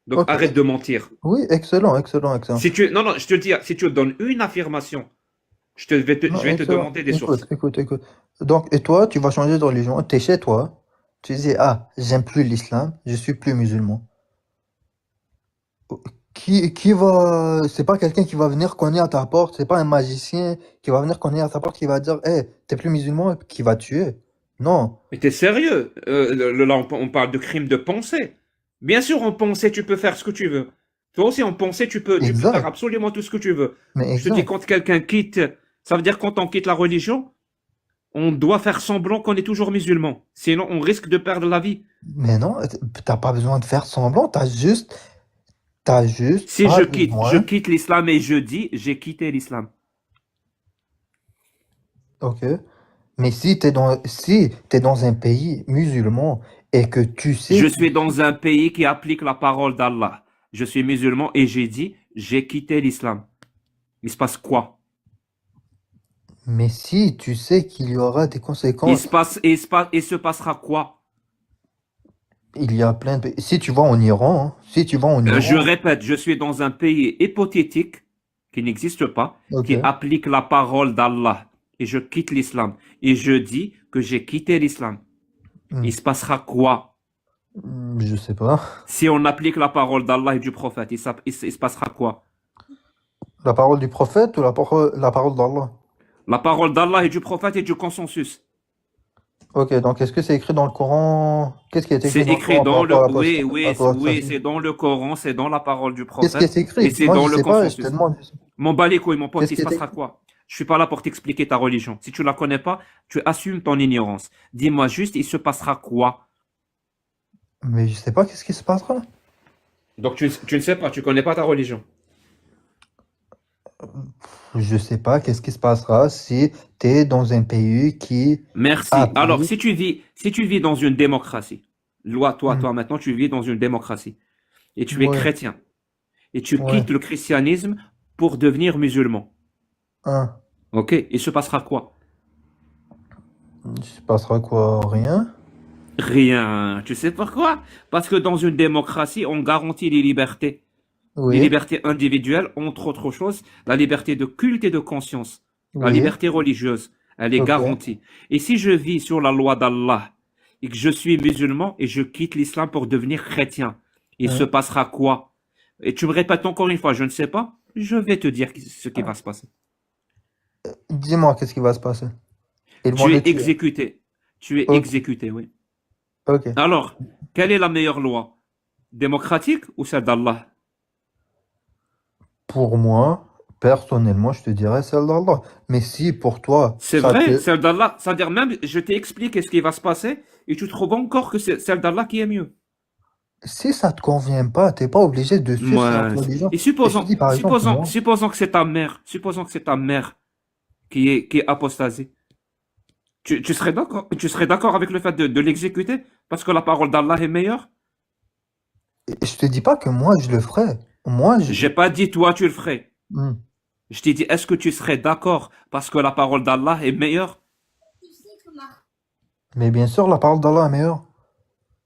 Donc, Ok. arrête de mentir. Oui, excellent. Non, je te dis, si tu donnes une affirmation, je vais te Excellent. demander des sources. Écoute. Donc, et toi, tu vas changer de religion. Tu es chez toi. Tu dis, j'aime plus l'islam, je suis plus musulman. C'est pas quelqu'un qui va venir cogner à ta porte, c'est pas un magicien qui va venir cogner à ta porte qui va dire, t'es plus musulman, et qui va tuer. Non. Mais t'es sérieux? Là, on parle de crime de pensée. Bien sûr, en pensée, tu peux faire ce que tu veux. Toi aussi, en pensée, tu peux faire Exact. absolument tout ce que tu veux. Mais Je te dis, exact. quand quelqu'un quitte, ça veut dire quand on quitte la religion, on doit faire semblant qu'on est toujours musulman. Sinon, on risque de perdre la vie. Mais non, t'as pas besoin de faire semblant, t'as juste Si pas je besoin. quitte l'islam et je dis, j'ai quitté l'islam. Ok. Mais si t'es dans un pays musulman et que tu sais Je que suis dans un pays qui applique la parole d'Allah. Je suis musulman et j'ai dit, j'ai quitté l'islam. Il se passe quoi? Mais si tu sais qu'il y aura des Il conséquences, se passera quoi? il y a plein de pays. Si tu vas en Iran, Je répète, je suis dans un pays hypothétique qui n'existe pas, ok. qui applique la parole d'Allah. Et je quitte l'islam. Et je dis que j'ai quitté l'islam. Hmm. Il se passera quoi? Je sais pas. Si on applique la parole d'Allah et du prophète, il se passera quoi? La parole du prophète ou la parole d'Allah? La parole d'Allah et du prophète et du consensus. Ok, donc est-ce que c'est écrit dans le Coran? Qu'est-ce qui est écrit C'est dans le écrit Coran dans par rapport à oui, ça? c'est dans le Coran, c'est dans la parole du Qu'est-ce qui prophète est et écrit? c'est Moi, dans je le sais pas, je te consensus. demande. Mon bas les couilles, mon pote, Qu'est-ce il qui se est passera écrit? quoi? Je suis pas là pour t'expliquer ta religion. Si tu la connais pas, tu assumes ton ignorance. Dis-moi juste, il se passera quoi? Mais je sais pas qu'est-ce qui se passera. Donc tu ne sais pas, tu connais pas ta religion. Je sais pas qu'est-ce qui se passera si tu es dans un pays qui Merci. Alors, applique. si tu vis dans une démocratie, toi Hmm. maintenant, tu vis dans une démocratie et tu es Ouais, chrétien et tu ouais. quittes le christianisme pour devenir musulman. Hein. Ok? Il se passera quoi? Il se passera quoi? Rien. Rien. Tu sais pourquoi? Parce que dans une démocratie, on garantit les libertés. Les Oui, libertés individuelles, entre autres choses, la liberté de culte et de conscience. La oui. liberté religieuse, elle est Ok. garantie. Et si je vis sur la loi d'Allah et que je suis musulman et je quitte l'islam pour devenir chrétien, il se Hein. passera quoi? Et tu me répètes encore une fois, je ne sais pas, je vais te dire ce qui va se passer. Dis-moi qu'est-ce qui va se passer. Ils vont Tu le es tuer. exécuté. Tu es Ok. exécuté, oui. Ok. Alors, quelle est la meilleure loi? Démocratique ou celle d'Allah? Pour moi, personnellement, je te dirais celle d'Allah. Mais si pour toi, C'est ça vrai, te... celle d'Allah. C'est-à-dire même, je t'ai expliqué ce qui va se passer et tu trouves encore que c'est celle d'Allah qui est mieux. Si ça te convient pas, t'es pas obligé de suivre Moi, cette religion. et Et je te dis par exemple, moi, supposons que c'est ta mère, supposons que c'est ta mère qui est apostasée. Tu serais d'accord avec le fait de l'exécuter parce que la parole d'Allah est meilleure? je te dis pas que moi je le ferais. Moi, J'ai pas dit toi tu le ferais. Hmm. Je t'ai dit, est-ce que tu serais d'accord parce que la parole d'Allah est meilleure? Mais bien sûr, la parole d'Allah est meilleure.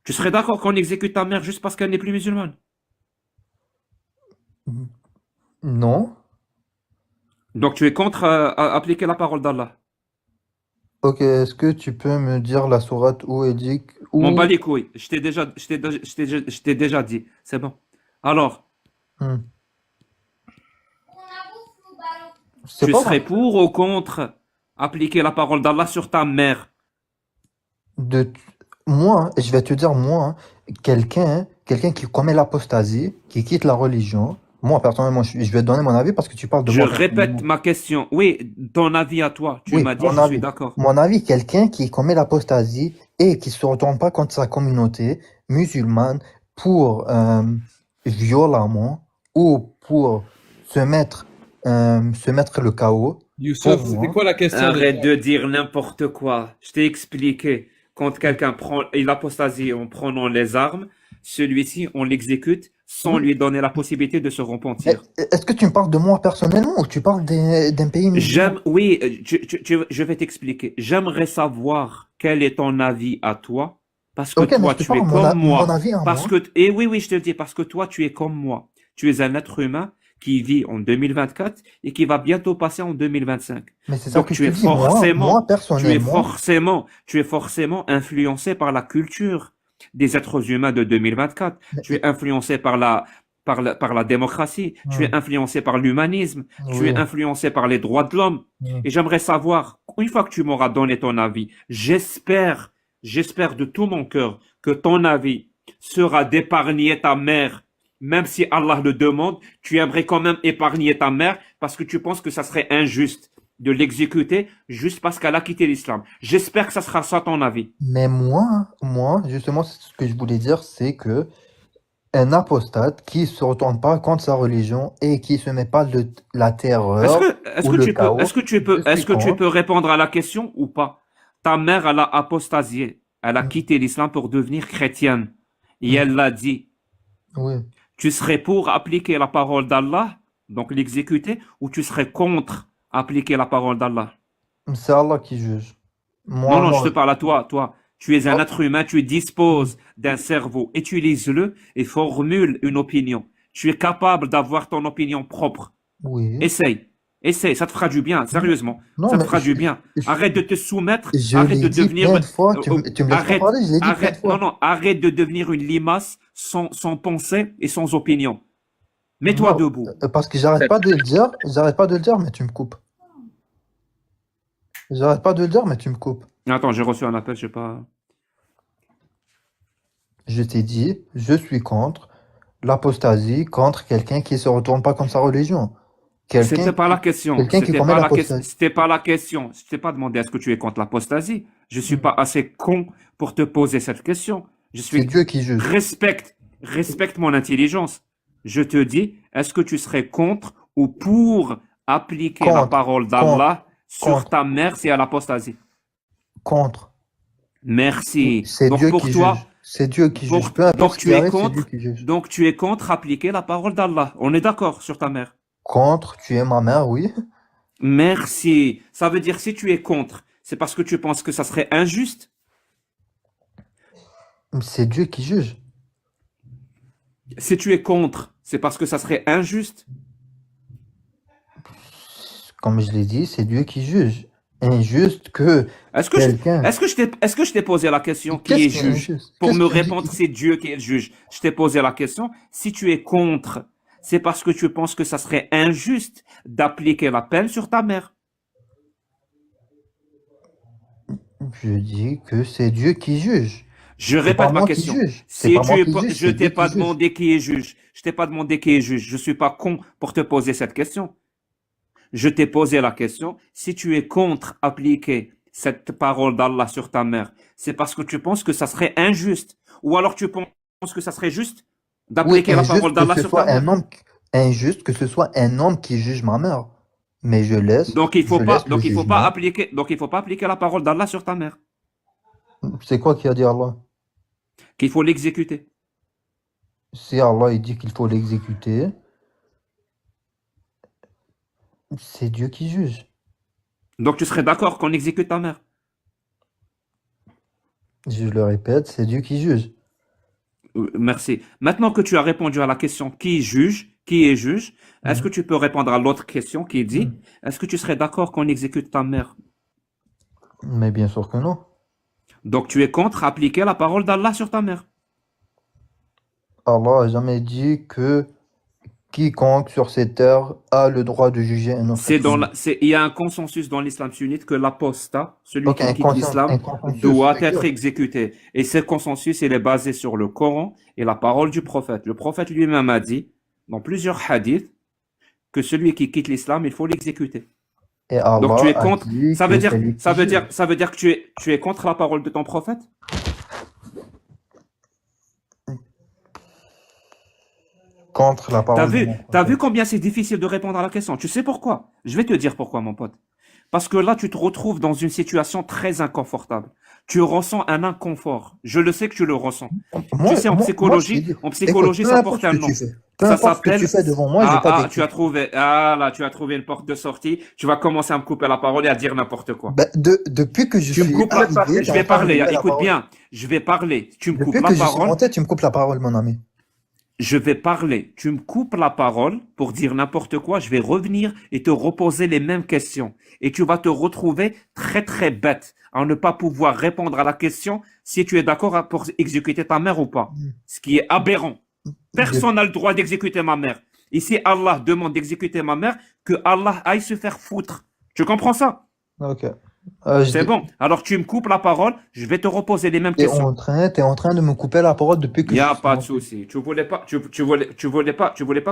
Tu serais d'accord qu'on exécute ta mère juste parce qu'elle n'est plus musulmane? Non. Donc tu es contre appliquer la parole d'Allah? Ok, est-ce que tu peux me dire la sourate où il dit M'en bats où les couilles. Je t'ai déjà dit. C'est bon. Alors, Hmm. C'est tu pas serais grave. pour ou contre appliquer la parole d'Allah sur ta mère? de moi, je vais te dire moi, quelqu'un qui commet l'apostasie, qui quitte la religion. Moi personnellement, je vais te donner mon avis parce que tu parles de Je moi répète personnellement. ma question. Oui, ton avis à toi. Tu Oui, m'as dit, je suis d'accord. mon avis, quelqu'un qui commet l'apostasie et qui se retourne pas contre sa communauté musulmane pour violemment ou pour se mettre le chaos. Pour Youssef, c'était moi, quoi la question déjà? Arrête de dire n'importe quoi. Je t'ai expliqué. Quand quelqu'un prend il apostasie en prenant les armes, celui-ci, on l'exécute sans oui. lui donner la possibilité de se Mais repentir. est-ce que tu me parles de moi personnellement ou tu parles d'un pays musulman? Oui, je vais t'expliquer. J'aimerais savoir quel est ton avis à toi, parce que Ok, mais toi, je te tu es parle comme mon moi. avis à Parce moi. que, et oui, oui, je te le dis, parce que toi, tu es comme moi. Tu es un être humain qui vit en 2024 et qui va bientôt passer en 2025. Mais c'est ça Donc, que je te dis. Moi personnellement, tu es forcément influencé par la culture des êtres humains de 2024. Tu mais- es influencé par la démocratie. Tu es hmm, influencé par l'humanisme. Tu es oui, influencé par les droits de l'homme. hmm. Et j'aimerais savoir, une fois que tu m'auras donné ton avis, j'espère de tout mon cœur que ton avis sera d'épargner ta mère. Même si Allah le demande, tu aimerais quand même épargner ta mère parce que tu penses que ça serait injuste de l'exécuter juste parce qu'elle a quitté l'islam. J'espère que ça sera ça ton avis. Mais moi, justement, ce que je voulais dire, c'est que un apostate qui se retourne pas contre sa religion et qui se met pas la terreur ou le chaos, je suis est-ce que tu peux contre. répondre à la question ou pas? Ta mère, elle a apostasié. Elle a Hmm, quitté l'islam pour devenir chrétienne. Et hmm, elle l'a dit. oui, Tu serais pour appliquer la parole d'Allah, donc l'exécuter, ou tu serais contre appliquer la parole d'Allah? c'est Allah qui juge. Non, Moi, non, je te non. parle à toi, toi. Tu es un Oh, être humain, tu hmm, disposes d'un cerveau. Utilise-le et formule une opinion. Tu es capable d'avoir ton opinion propre. oui. Essaye. Essaye, ça te fera du bien, Non, sérieusement. non, Ça te mais fera du bien. je- Arrête de te soumettre, je arrête l'ai de dit devenir, plein de fois. Tu me laisses pas arrête, parler, je l'ai dit plein de arrête, non, fois. non, arrête de devenir une limace sans pensée et sans opinion. Mets-toi Non, debout. parce que j'arrête pas de le dire, mais tu me coupes. J'arrête pas de le dire, mais tu me coupes. Attends, j'ai reçu un appel, je sais pas. Je t'ai dit, je suis contre l'apostasie, contre quelqu'un qui se retourne pas contre sa religion. C'était pas la question. Quelqu'un qui commet l'apostasie. C'était pas la question. Je t'ai pas demandé est-ce que tu es contre l'apostasie. Je suis Hmm. pas assez con pour te poser cette question. C'est Dieu qui juge. Respecte mon intelligence. Je te dis, est-ce que tu serais contre ou pour appliquer la Contre, parole contre, d'Allah sur contre, ta mère si elle apostasie? contre. Merci. C'est Donc Dieu pour qui toi, juge. C'est Dieu qui juge. Peu importe donc ce qui tu es arrive, c'est Dieu contre, qui juge. donc tu es contre appliquer la parole d'Allah. On est d'accord sur ta mère. Contre, tu es ma mère, oui. Merci. Ça veut dire si tu es contre, c'est parce que tu penses que ça serait injuste. C'est Dieu qui juge. Si tu es contre, c'est parce que ça serait injuste. Comme je l'ai dit, c'est Dieu qui juge. Injuste que Est-ce que je, quelqu'un. est-ce que je t'ai posé la question qui Qu'est-ce est qui est juge? injuste? Pour Qu'est-ce me que tu me répondre, dis? c'est Dieu qui est le juge. Je t'ai posé la question. Si tu es contre, c'est parce que tu penses que ça serait injuste d'appliquer la peine sur ta mère. Je dis que c'est Dieu qui juge. Je C'est pas répète ma moi qui question. juge. C'est Si pas moi tu es qui pas, juge, je c'est Dieu t'ai qui pas juge. demandé qui est juge. Je t'ai pas demandé qui est juge. Je suis pas con pour te poser cette question. Je t'ai posé la question. Si tu es contre appliquer cette parole d'Allah sur ta mère, c'est parce que tu penses que ça serait injuste. Ou alors tu penses que ça serait juste Oui, d'appliquer la parole d'Allah sur ta mère. injuste que ce soit un homme qui juge ma mère. Mais je laisse le jugement. Donc il faut pas appliquer la parole d'Allah sur ta mère. C'est quoi qui a dit Allah? Qu'il faut l'exécuter. Si Allah il dit qu'il faut l'exécuter, C'est Dieu qui juge. Donc tu serais d'accord qu'on exécute ta mère? Je le répète, c'est Dieu qui juge. Merci. Maintenant que tu as répondu à la question qui juge, qui est juge, est-ce que Mhm. tu peux répondre à l'autre question qui dit, Mhm. est-ce que tu serais d'accord qu'on exécute ta mère? Mais bien sûr que non. Donc tu es contre appliquer la parole d'Allah sur ta mère. Allah a jamais dit que quiconque sur cette terre a le droit de juger un autre C'est être dans humain. il y a un consensus dans l'islam sunnite que l'apostat, celui Donc qui quitte l'islam, un consensus, doit c'est être que exécuté. Et ce consensus, il est basé sur le Coran et la parole du prophète. Le prophète lui-même a dit, dans plusieurs hadiths, que celui qui quitte l'islam, il faut l'exécuter. et Donc tu Allah es a contre. dit Ça veut que dire, c'est lui ça qui veut dire, juge. ça veut dire que tu es contre la parole de ton prophète? Contre la T'as parole de vu, mon t'as vu prophète. combien c'est difficile de répondre à la question? Tu sais pourquoi? Je vais te dire pourquoi, mon pote. Parce que là, tu te retrouves dans une situation très inconfortable. Tu ressens un inconfort. Je le sais que tu le ressens. Tu sais, Moi, je t'ai dit, en écoute, psychologie, peu ça importe porte ce un que tu nom. fais, peu Ça importe ce que tu s'appelle. fais devant moi, j'ai pas d'écoute. Tu as trouvé une porte de sortie. Tu vas commencer à me couper la parole et à dire n'importe quoi. Ben, depuis que je Tu me suis coupes arrivé, je t'es en vais train de me parler, hein. couper la Écoute parole. bien. Je vais parler. Tu me coupes Depuis la que je suis parole. monté, tu me coupes la parole, mon ami. Je vais parler. Tu me coupes la parole pour dire n'importe quoi. Je vais revenir et te reposer les mêmes questions. Et tu vas te retrouver très très bête à ne pas pouvoir répondre à la question si tu es d'accord pour exécuter ta mère ou pas. Ce qui est aberrant. De- Personne n'a le droit d'exécuter ma mère. Et si Allah demande d'exécuter ma mère, que Allah aille se faire foutre. Tu comprends ça? Ok. C'est bon. Alors tu me coupes la parole, je vais te reposer les mêmes T'es questions. en train de me couper la parole depuis que Il n'y je a suis pas de monté. souci. Tu voulais pas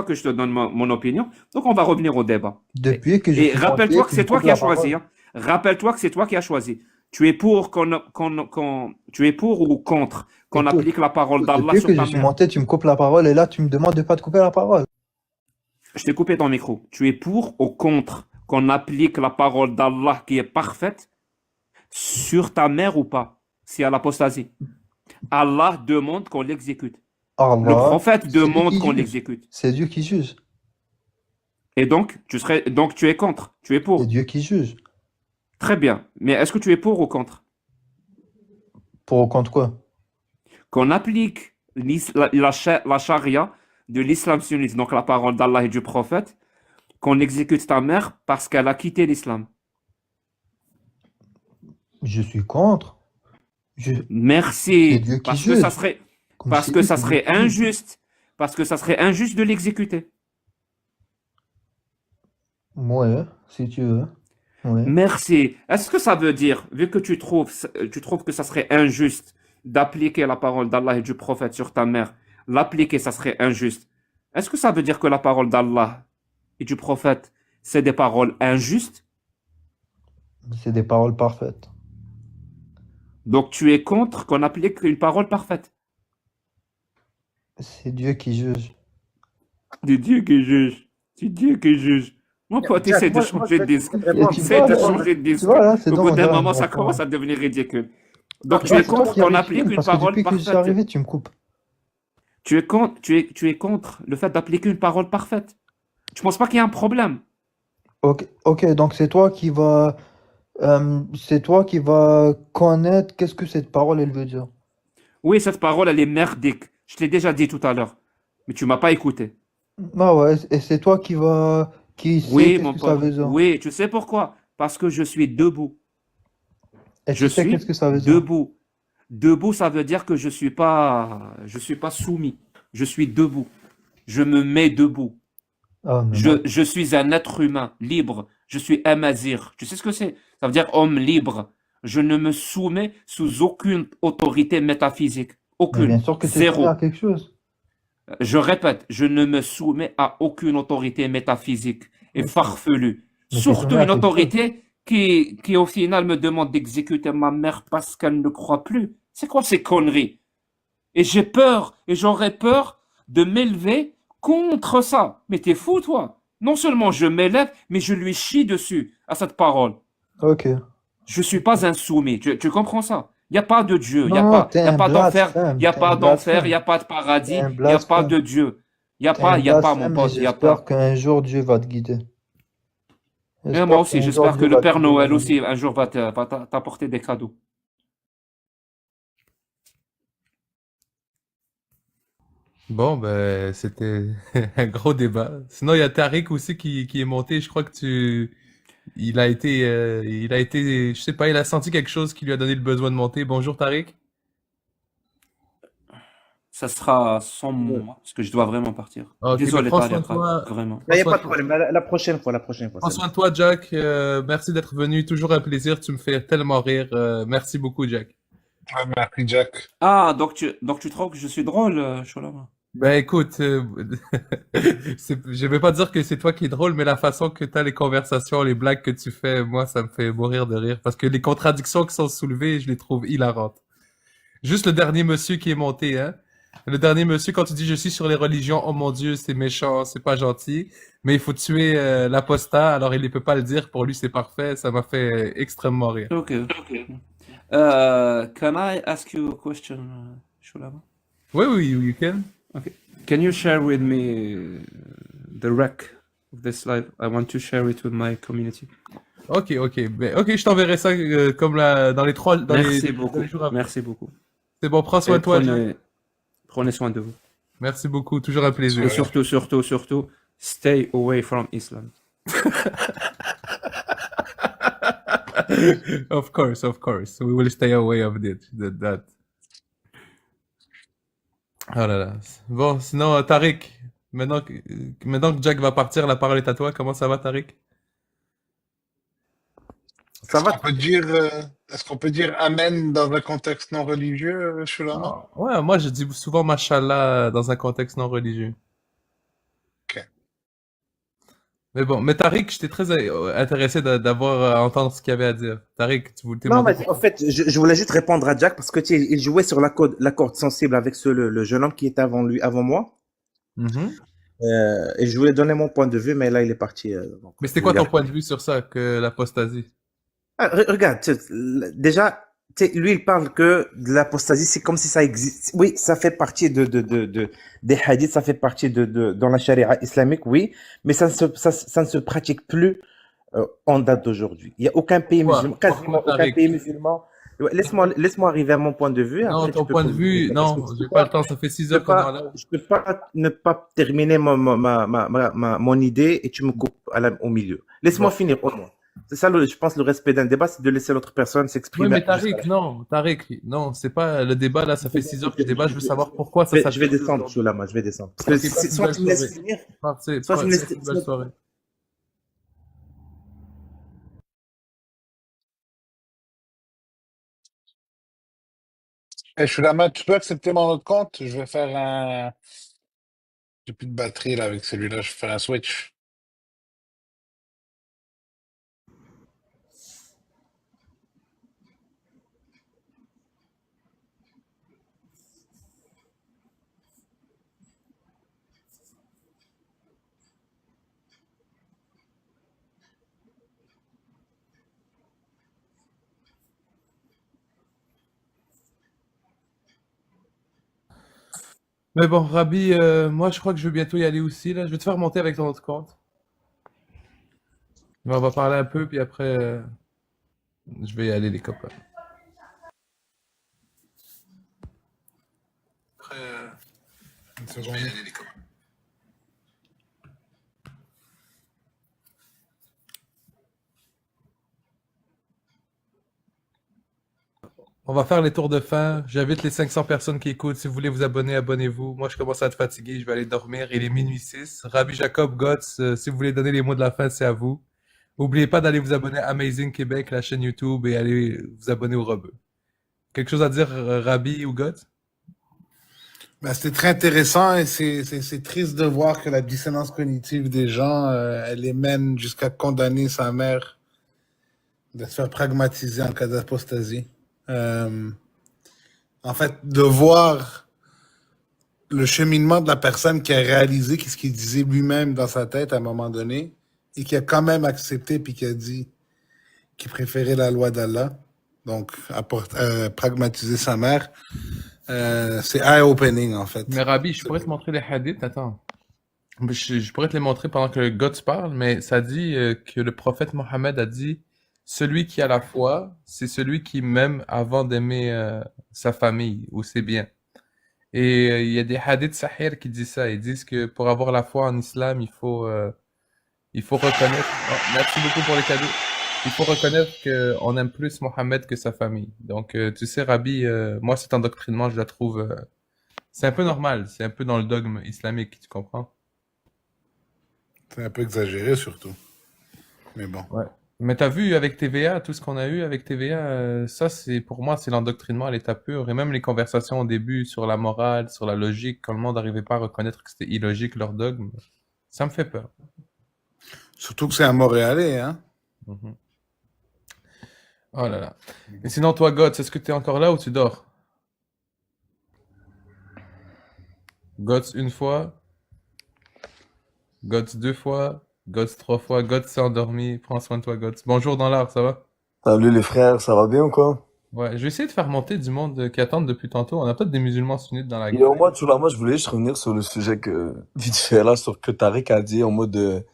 que je te donne mon opinion. Donc on va revenir au débat. Depuis que je Et suis rappelle-toi monté, que tu c'est me toi coupes qui as la parole. choisi, hein. Rappelle-toi que c'est toi qui as choisi. Tu es pour tu es pour ou contre qu'on Écoute, applique la parole d'Allah depuis sur que je ta suis mère? monté, tu me coupes la parole et là, tu me demandes de pas te couper la parole. Je t'ai coupé ton micro. Tu es pour ou contre qu'on applique la parole d'Allah qui est parfaite sur ta mère ou pas? Si à l'apostasie. Allah demande qu'on l'exécute. Le Allah, prophète c'est Dieu demande qui qu'on juge. l'exécute. C'est Dieu qui juge. Et donc, tu es contre. Tu es C'est pour. Dieu qui juge. Très bien. Mais est-ce que tu es pour ou contre? Pour contre quoi? Qu'on applique la charia de l'islam sunnite, donc la parole d'Allah et du prophète, qu'on exécute ta mère parce qu'elle a quitté l'islam. Je suis contre. C'est Merci. Dieu qui Parce que ça juge. serait, Comme parce je que t'ai dit, ça c'est Dieu serait qui juge. injuste. Parce que ça serait injuste de l'exécuter. Ouais, si tu veux. Ouais. Merci. Est-ce que ça veut dire, vu que tu trouves que ça serait injuste d'appliquer la parole d'Allah et du prophète sur ta mère, l'appliquer, ça serait injuste. Est-ce que ça veut dire que la parole d'Allah et du prophète, c'est des paroles injustes? C'est des paroles parfaites. Donc tu es contre qu'on applique une parole parfaite. C'est Dieu qui juge. C'est Dieu qui juge. C'est Dieu qui juge. Mon pote, Jack, essaie de moi, changer de je vais discours. te Et répondre. tu Essaie vois, de là, changer de tu discours. vois, là, c'est Au dans bout mon d'un doigt, moment, ça donc, commence à devenir ridicule. Non, Donc tu ouais, es c'est toi contre qui qu'on arrives applique une parce que parole depuis que je suis parfaite. arrivé, tu me coupes. Tu es contre le fait d'appliquer une parole parfaite. Tu penses pas qu'il y a un problème? Ok, donc c'est toi qui va connaître qu'est-ce que cette parole elle veut dire. Oui, cette parole, elle est merdique. Je t'ai déjà dit tout à l'heure. Mais tu m'as pas écouté. Ah ouais, et c'est toi qui sait Oui, qu'est-ce mon que ça pote. veut dire. Oui, tu sais pourquoi? Parce que je suis debout. Et Je tu sais suis qu'est-ce que ça veut dire. debout. Debout, ça veut dire que je suis pas soumis. Je suis debout. Je me mets debout. Ah, mais non. Je suis un être humain libre. Je suis amazir. Tu sais ce que c'est? Ça veut dire homme libre. Je ne me soumets sous aucune autorité métaphysique. Mais bien Aucune. sûr que tu Zéro. à quelque chose. Je répète, je ne me soumets à aucune autorité métaphysique et farfelue. Mais t'es Surtout soumis à une quelque chose. autorité qui au final me demande d'exécuter ma mère parce qu'elle ne croit plus. C'est quoi ces conneries? Et j'ai peur, et j'aurais peur de m'élever contre ça. Mais t'es fou, toi? Non seulement je m'élève, mais je lui chie dessus à cette parole. Ok. Je suis pas insoumis. Tu comprends ça? Il n'y a pas de Dieu. Il n'y a Non, pas, t'es y a un pas d'enfer. blasphème. Il n'y a T'es pas un d'enfer. Il blasphème. n'y a pas de paradis. T'es un Il n'y a pas blasphème. de Dieu. Il n'y a T'es pas, un il y a pas, mon blasphème et pote. Il n'y a j'espère pas. qu'un jour Dieu va te guider. Et J'espère moi aussi, que j'espère que janvier le va Père être Noël bon. aussi, un jour, t'apporter des cadeaux. Bon, ben, c'était un gros débat. Sinon, il y a Tariq aussi qui est monté. Je crois que il a été, je sais pas, il a senti quelque chose qui lui a donné le besoin de monter. Bonjour Tariq. Ça sera sans moi, parce que je dois vraiment partir. Ah, ok, ben Désolé, prends soin Tariq, de toi. vraiment. Il n'y a Prends soin pas de de toi. problème. La prochaine fois, Prends c'est soin bon. de toi, Jack. Merci d'être venu. Toujours un plaisir. Tu me fais tellement rire. Merci beaucoup, Jack. Ouais, merci, Jack. Ah, donc tu trouves que je suis drôle, Sholama? Ben écoute, je vais pas dire que c'est toi qui es drôle, mais la façon que tu as les conversations, les blagues que tu fais, moi, ça me fait mourir de rire. Parce que les contradictions qui sont soulevées, je les trouve hilarantes. Juste le dernier monsieur qui est monté, hein. Le dernier monsieur, quand tu dis je suis sur les religions, oh mon Dieu, c'est méchant, c'est pas gentil, mais il faut tuer l'apostat, alors il ne peut pas le dire, pour lui c'est parfait, ça m'a fait extrêmement rire. Okay. Can I ask you a question, Sholama? Oui, oui, you can. Okay. Can you share with me the rec of this live? I want to share it with my community. Ok, je t'enverrai ça comme dans les Merci dans beaucoup. les jours après. Merci beaucoup. C'est bon, prends soin Et de toi, Jack. prenez soin de vous. Merci beaucoup, toujours un plaisir. Et surtout, stay away from Islam. Of course, we will stay away of that. Oh là là. Bon, sinon, Tariq, maintenant que Jack va partir, la parole est à toi. Comment ça va, Tariq? Ça va? Est-ce qu'on peut dire Amen dans un contexte non religieux, Shulama? Ah, ouais, moi je dis souvent Mashallah dans un contexte non religieux. Ok. Mais bon, mais Tariq, j'étais très intéressé d'avoir à entendre ce qu'il y avait à dire. Tariq, t'es Non, monté mais en fait, je voulais juste répondre à Jack parce que tu sais, il jouait sur la corde sensible avec le jeune homme qui était avant moi. Mhm. Et je voulais donner mon point de vue, mais là, il est parti. Donc, Mais c'était quoi ton point de vue sur ça, que l'apostasie? Ah, regarde, tu sais, déjà, tu sais, lui, il parle que de l'apostasie, c'est comme si ça existe. Oui, ça fait partie des hadiths, ça fait partie dans la charia islamique, oui, mais ça ne se pratique plus en date d'aujourd'hui. Il n'y a aucun pays Pourquoi? musulman, quasiment Pourquoi, aucun Tariq? pays musulman. Ouais, laisse-moi arriver à mon point de vue. Non, Après, ton tu peux point de poser vue, des questions. non, Parce que j'ai pas le temps, ça fait 6 je heures peux qu'on est là. pas, je peux pas ne pas terminer mon idée et tu me coupes au milieu. Laisse-moi Bon. finir au moins. C'est ça, je pense, le respect d'un débat, c'est de laisser l'autre personne Oui, s'exprimer. mais jusqu'à la Tariq, non, c'est pas le débat là, ça fait 6 heures que je débat, je veux savoir pourquoi ça je vais s'appelle descendre, aujourd'hui. Choulama, je vais descendre. Parce que Ok, passe une soit belle tu me laisses soirée. finir, Passe soit tu me laisses. une belle soirée. Eh, Shulama, tu peux accepter mon autre compte? Je vais faire un... J'ai plus de batterie là avec celui-là, je vais faire un switch. Mais bon, Rabi, moi je crois que je vais bientôt y aller aussi là. Je vais te faire monter avec ton autre compte. Mais on va parler un peu, puis après, je vais y aller les copains. Après, Une seconde. on va faire les tours de fin. J'invite les 500 personnes qui écoutent. Si vous voulez vous abonner, abonnez-vous. Moi, je commence à être fatigué. Je vais aller dormir. Il est minuit 6. Rabbi Jacob Gotts, si vous voulez donner les mots de la fin, c'est à vous. N'oubliez pas d'aller vous abonner à Amazing Québec, la chaîne YouTube, et aller vous abonner au Rebeu. Quelque chose à dire, Rabbi ou Gotts? Ben, c'était très intéressant et c'est triste de voir que la dissonance cognitive des gens, elle les mène jusqu'à condamner sa mère de se faire pragmatiser en cas d'apostasie. En fait, de voir le cheminement de la personne qui a réalisé ce qu'il disait lui-même dans sa tête à un moment donné et qui a quand même accepté puis qui a dit qu'il préférait la loi d'Allah, donc pragmatiser sa mère. C'est eye-opening, en fait. Mais Rabbi, je pourrais te montrer les hadiths. Attends. Je pourrais te les montrer pendant que Guts parle, mais ça dit que le prophète Mohammed a dit, celui qui a la foi, c'est celui qui m'aime avant d'aimer sa famille ou ses biens. Et il y a des hadiths sahih qui disent ça. Ils disent que pour avoir la foi en islam, il faut reconnaître. Oh, merci beaucoup pour les cadeaux. Il faut reconnaître qu'on aime plus Mohammed que sa famille. Donc, tu sais, Rabbi, moi, cet endoctrinement, je la trouve. C'est un peu normal. C'est un peu dans le dogme islamique, tu comprends? C'est un peu exagéré, surtout. Mais bon. Ouais. Mais t'as vu avec TVA, tout ce qu'on a eu avec TVA, ça, c'est pour moi, c'est l'endoctrinement à l'état pur. Et même les conversations au début sur la morale, sur la logique, quand le monde n'arrivait pas à reconnaître que c'était illogique leur dogme, ça me fait peur. Surtout que c'est un Montréalais, hein? Mhm. Oh là là. Et sinon, toi, God, est-ce que tu es encore là ou tu dors? God une fois, God deux fois, God trois fois, God s'est endormi. Prends soin de toi, God. Bonjour dans l'art, ça va? Salut les frères, ça va bien ou quoi? Ouais, je vais essayer de faire monter du monde qui attendent depuis tantôt. On a peut-être des musulmans sunnites dans la Et gang. au moins, tu vois, moi, je voulais juste revenir sur le sujet que, vite fait là, sur que Tariq a dit en mode,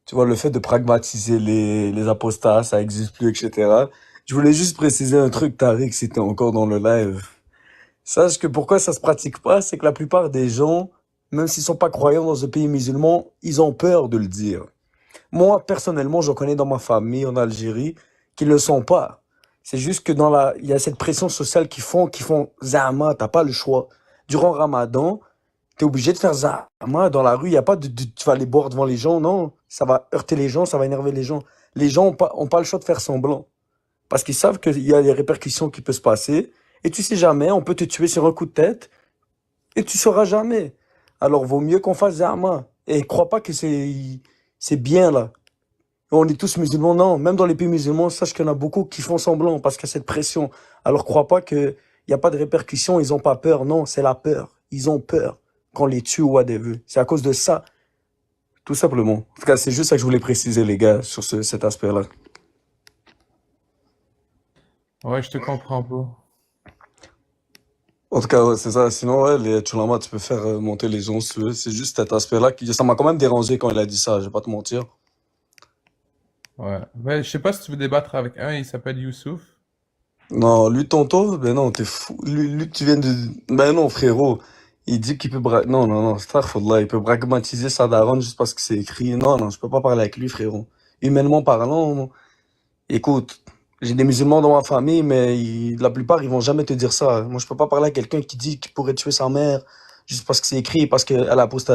tu vois, le fait de pragmatiser les apostats, ça existe plus, etc. Je voulais juste préciser un truc, Tariq, si t'es encore dans le live. Sache que pourquoi ça se pratique pas, c'est que la plupart des gens, même s'ils sont pas croyants dans un pays musulman, ils ont peur de le dire. Moi, personnellement, je connais dans ma famille en Algérie qu'ils ne le sont pas. C'est juste que il y a cette pression sociale qui font Zama, t'as pas le choix. Durant Ramadan, t'es obligé de faire Zama dans la rue. Il y a pas tu vas aller boire devant les gens, non. Ça va heurter les gens, ça va énerver les gens. Les gens ont pas le choix de faire semblant. Parce qu'ils savent qu'il y a des répercussions qui peuvent se passer. Et tu sais jamais, on peut te tuer sur un coup de tête. Et tu sauras jamais. Alors, vaut mieux qu'on fasse Zama. Et crois pas que c'est bien, là. On est tous musulmans, non. Même dans les pays musulmans, sache qu'il y en a beaucoup qui font semblant parce qu'il y a cette pression. Alors crois pas qu'il n'y a pas de répercussions, ils ont pas peur. Non, c'est la peur. Ils ont peur qu'on les tue ou whatever. C'est à cause de ça, tout simplement. En tout cas, c'est juste ça que je voulais préciser, les gars, sur cet aspect-là. Ouais, je te comprends pas. En tout cas, ouais, c'est ça. Sinon, ouais, les Tchoulamats, tu peux faire monter les gens si tu veux. C'est juste cet aspect-là ça m'a quand même dérangé quand il a dit ça, je vais pas te mentir. Ouais. Ouais, je sais pas si tu veux débattre avec un, il s'appelle Youssouf. Non, lui, tonton, ben non, t'es fou. Lui, tu viens de... Ben non, frérot. Il dit qu'il peut... Non, non, non, astaghfirullah, il peut pragmatiser sa daronne juste parce que c'est écrit. Non, non, je peux pas parler avec lui, frérot. Humainement parlant, écoute, j'ai des musulmans dans ma famille, mais la plupart, ils vont jamais te dire ça. Moi, je peux pas parler à quelqu'un qui dit qu'il pourrait tuer sa mère juste parce que c'est écrit, parce qu'elle a posté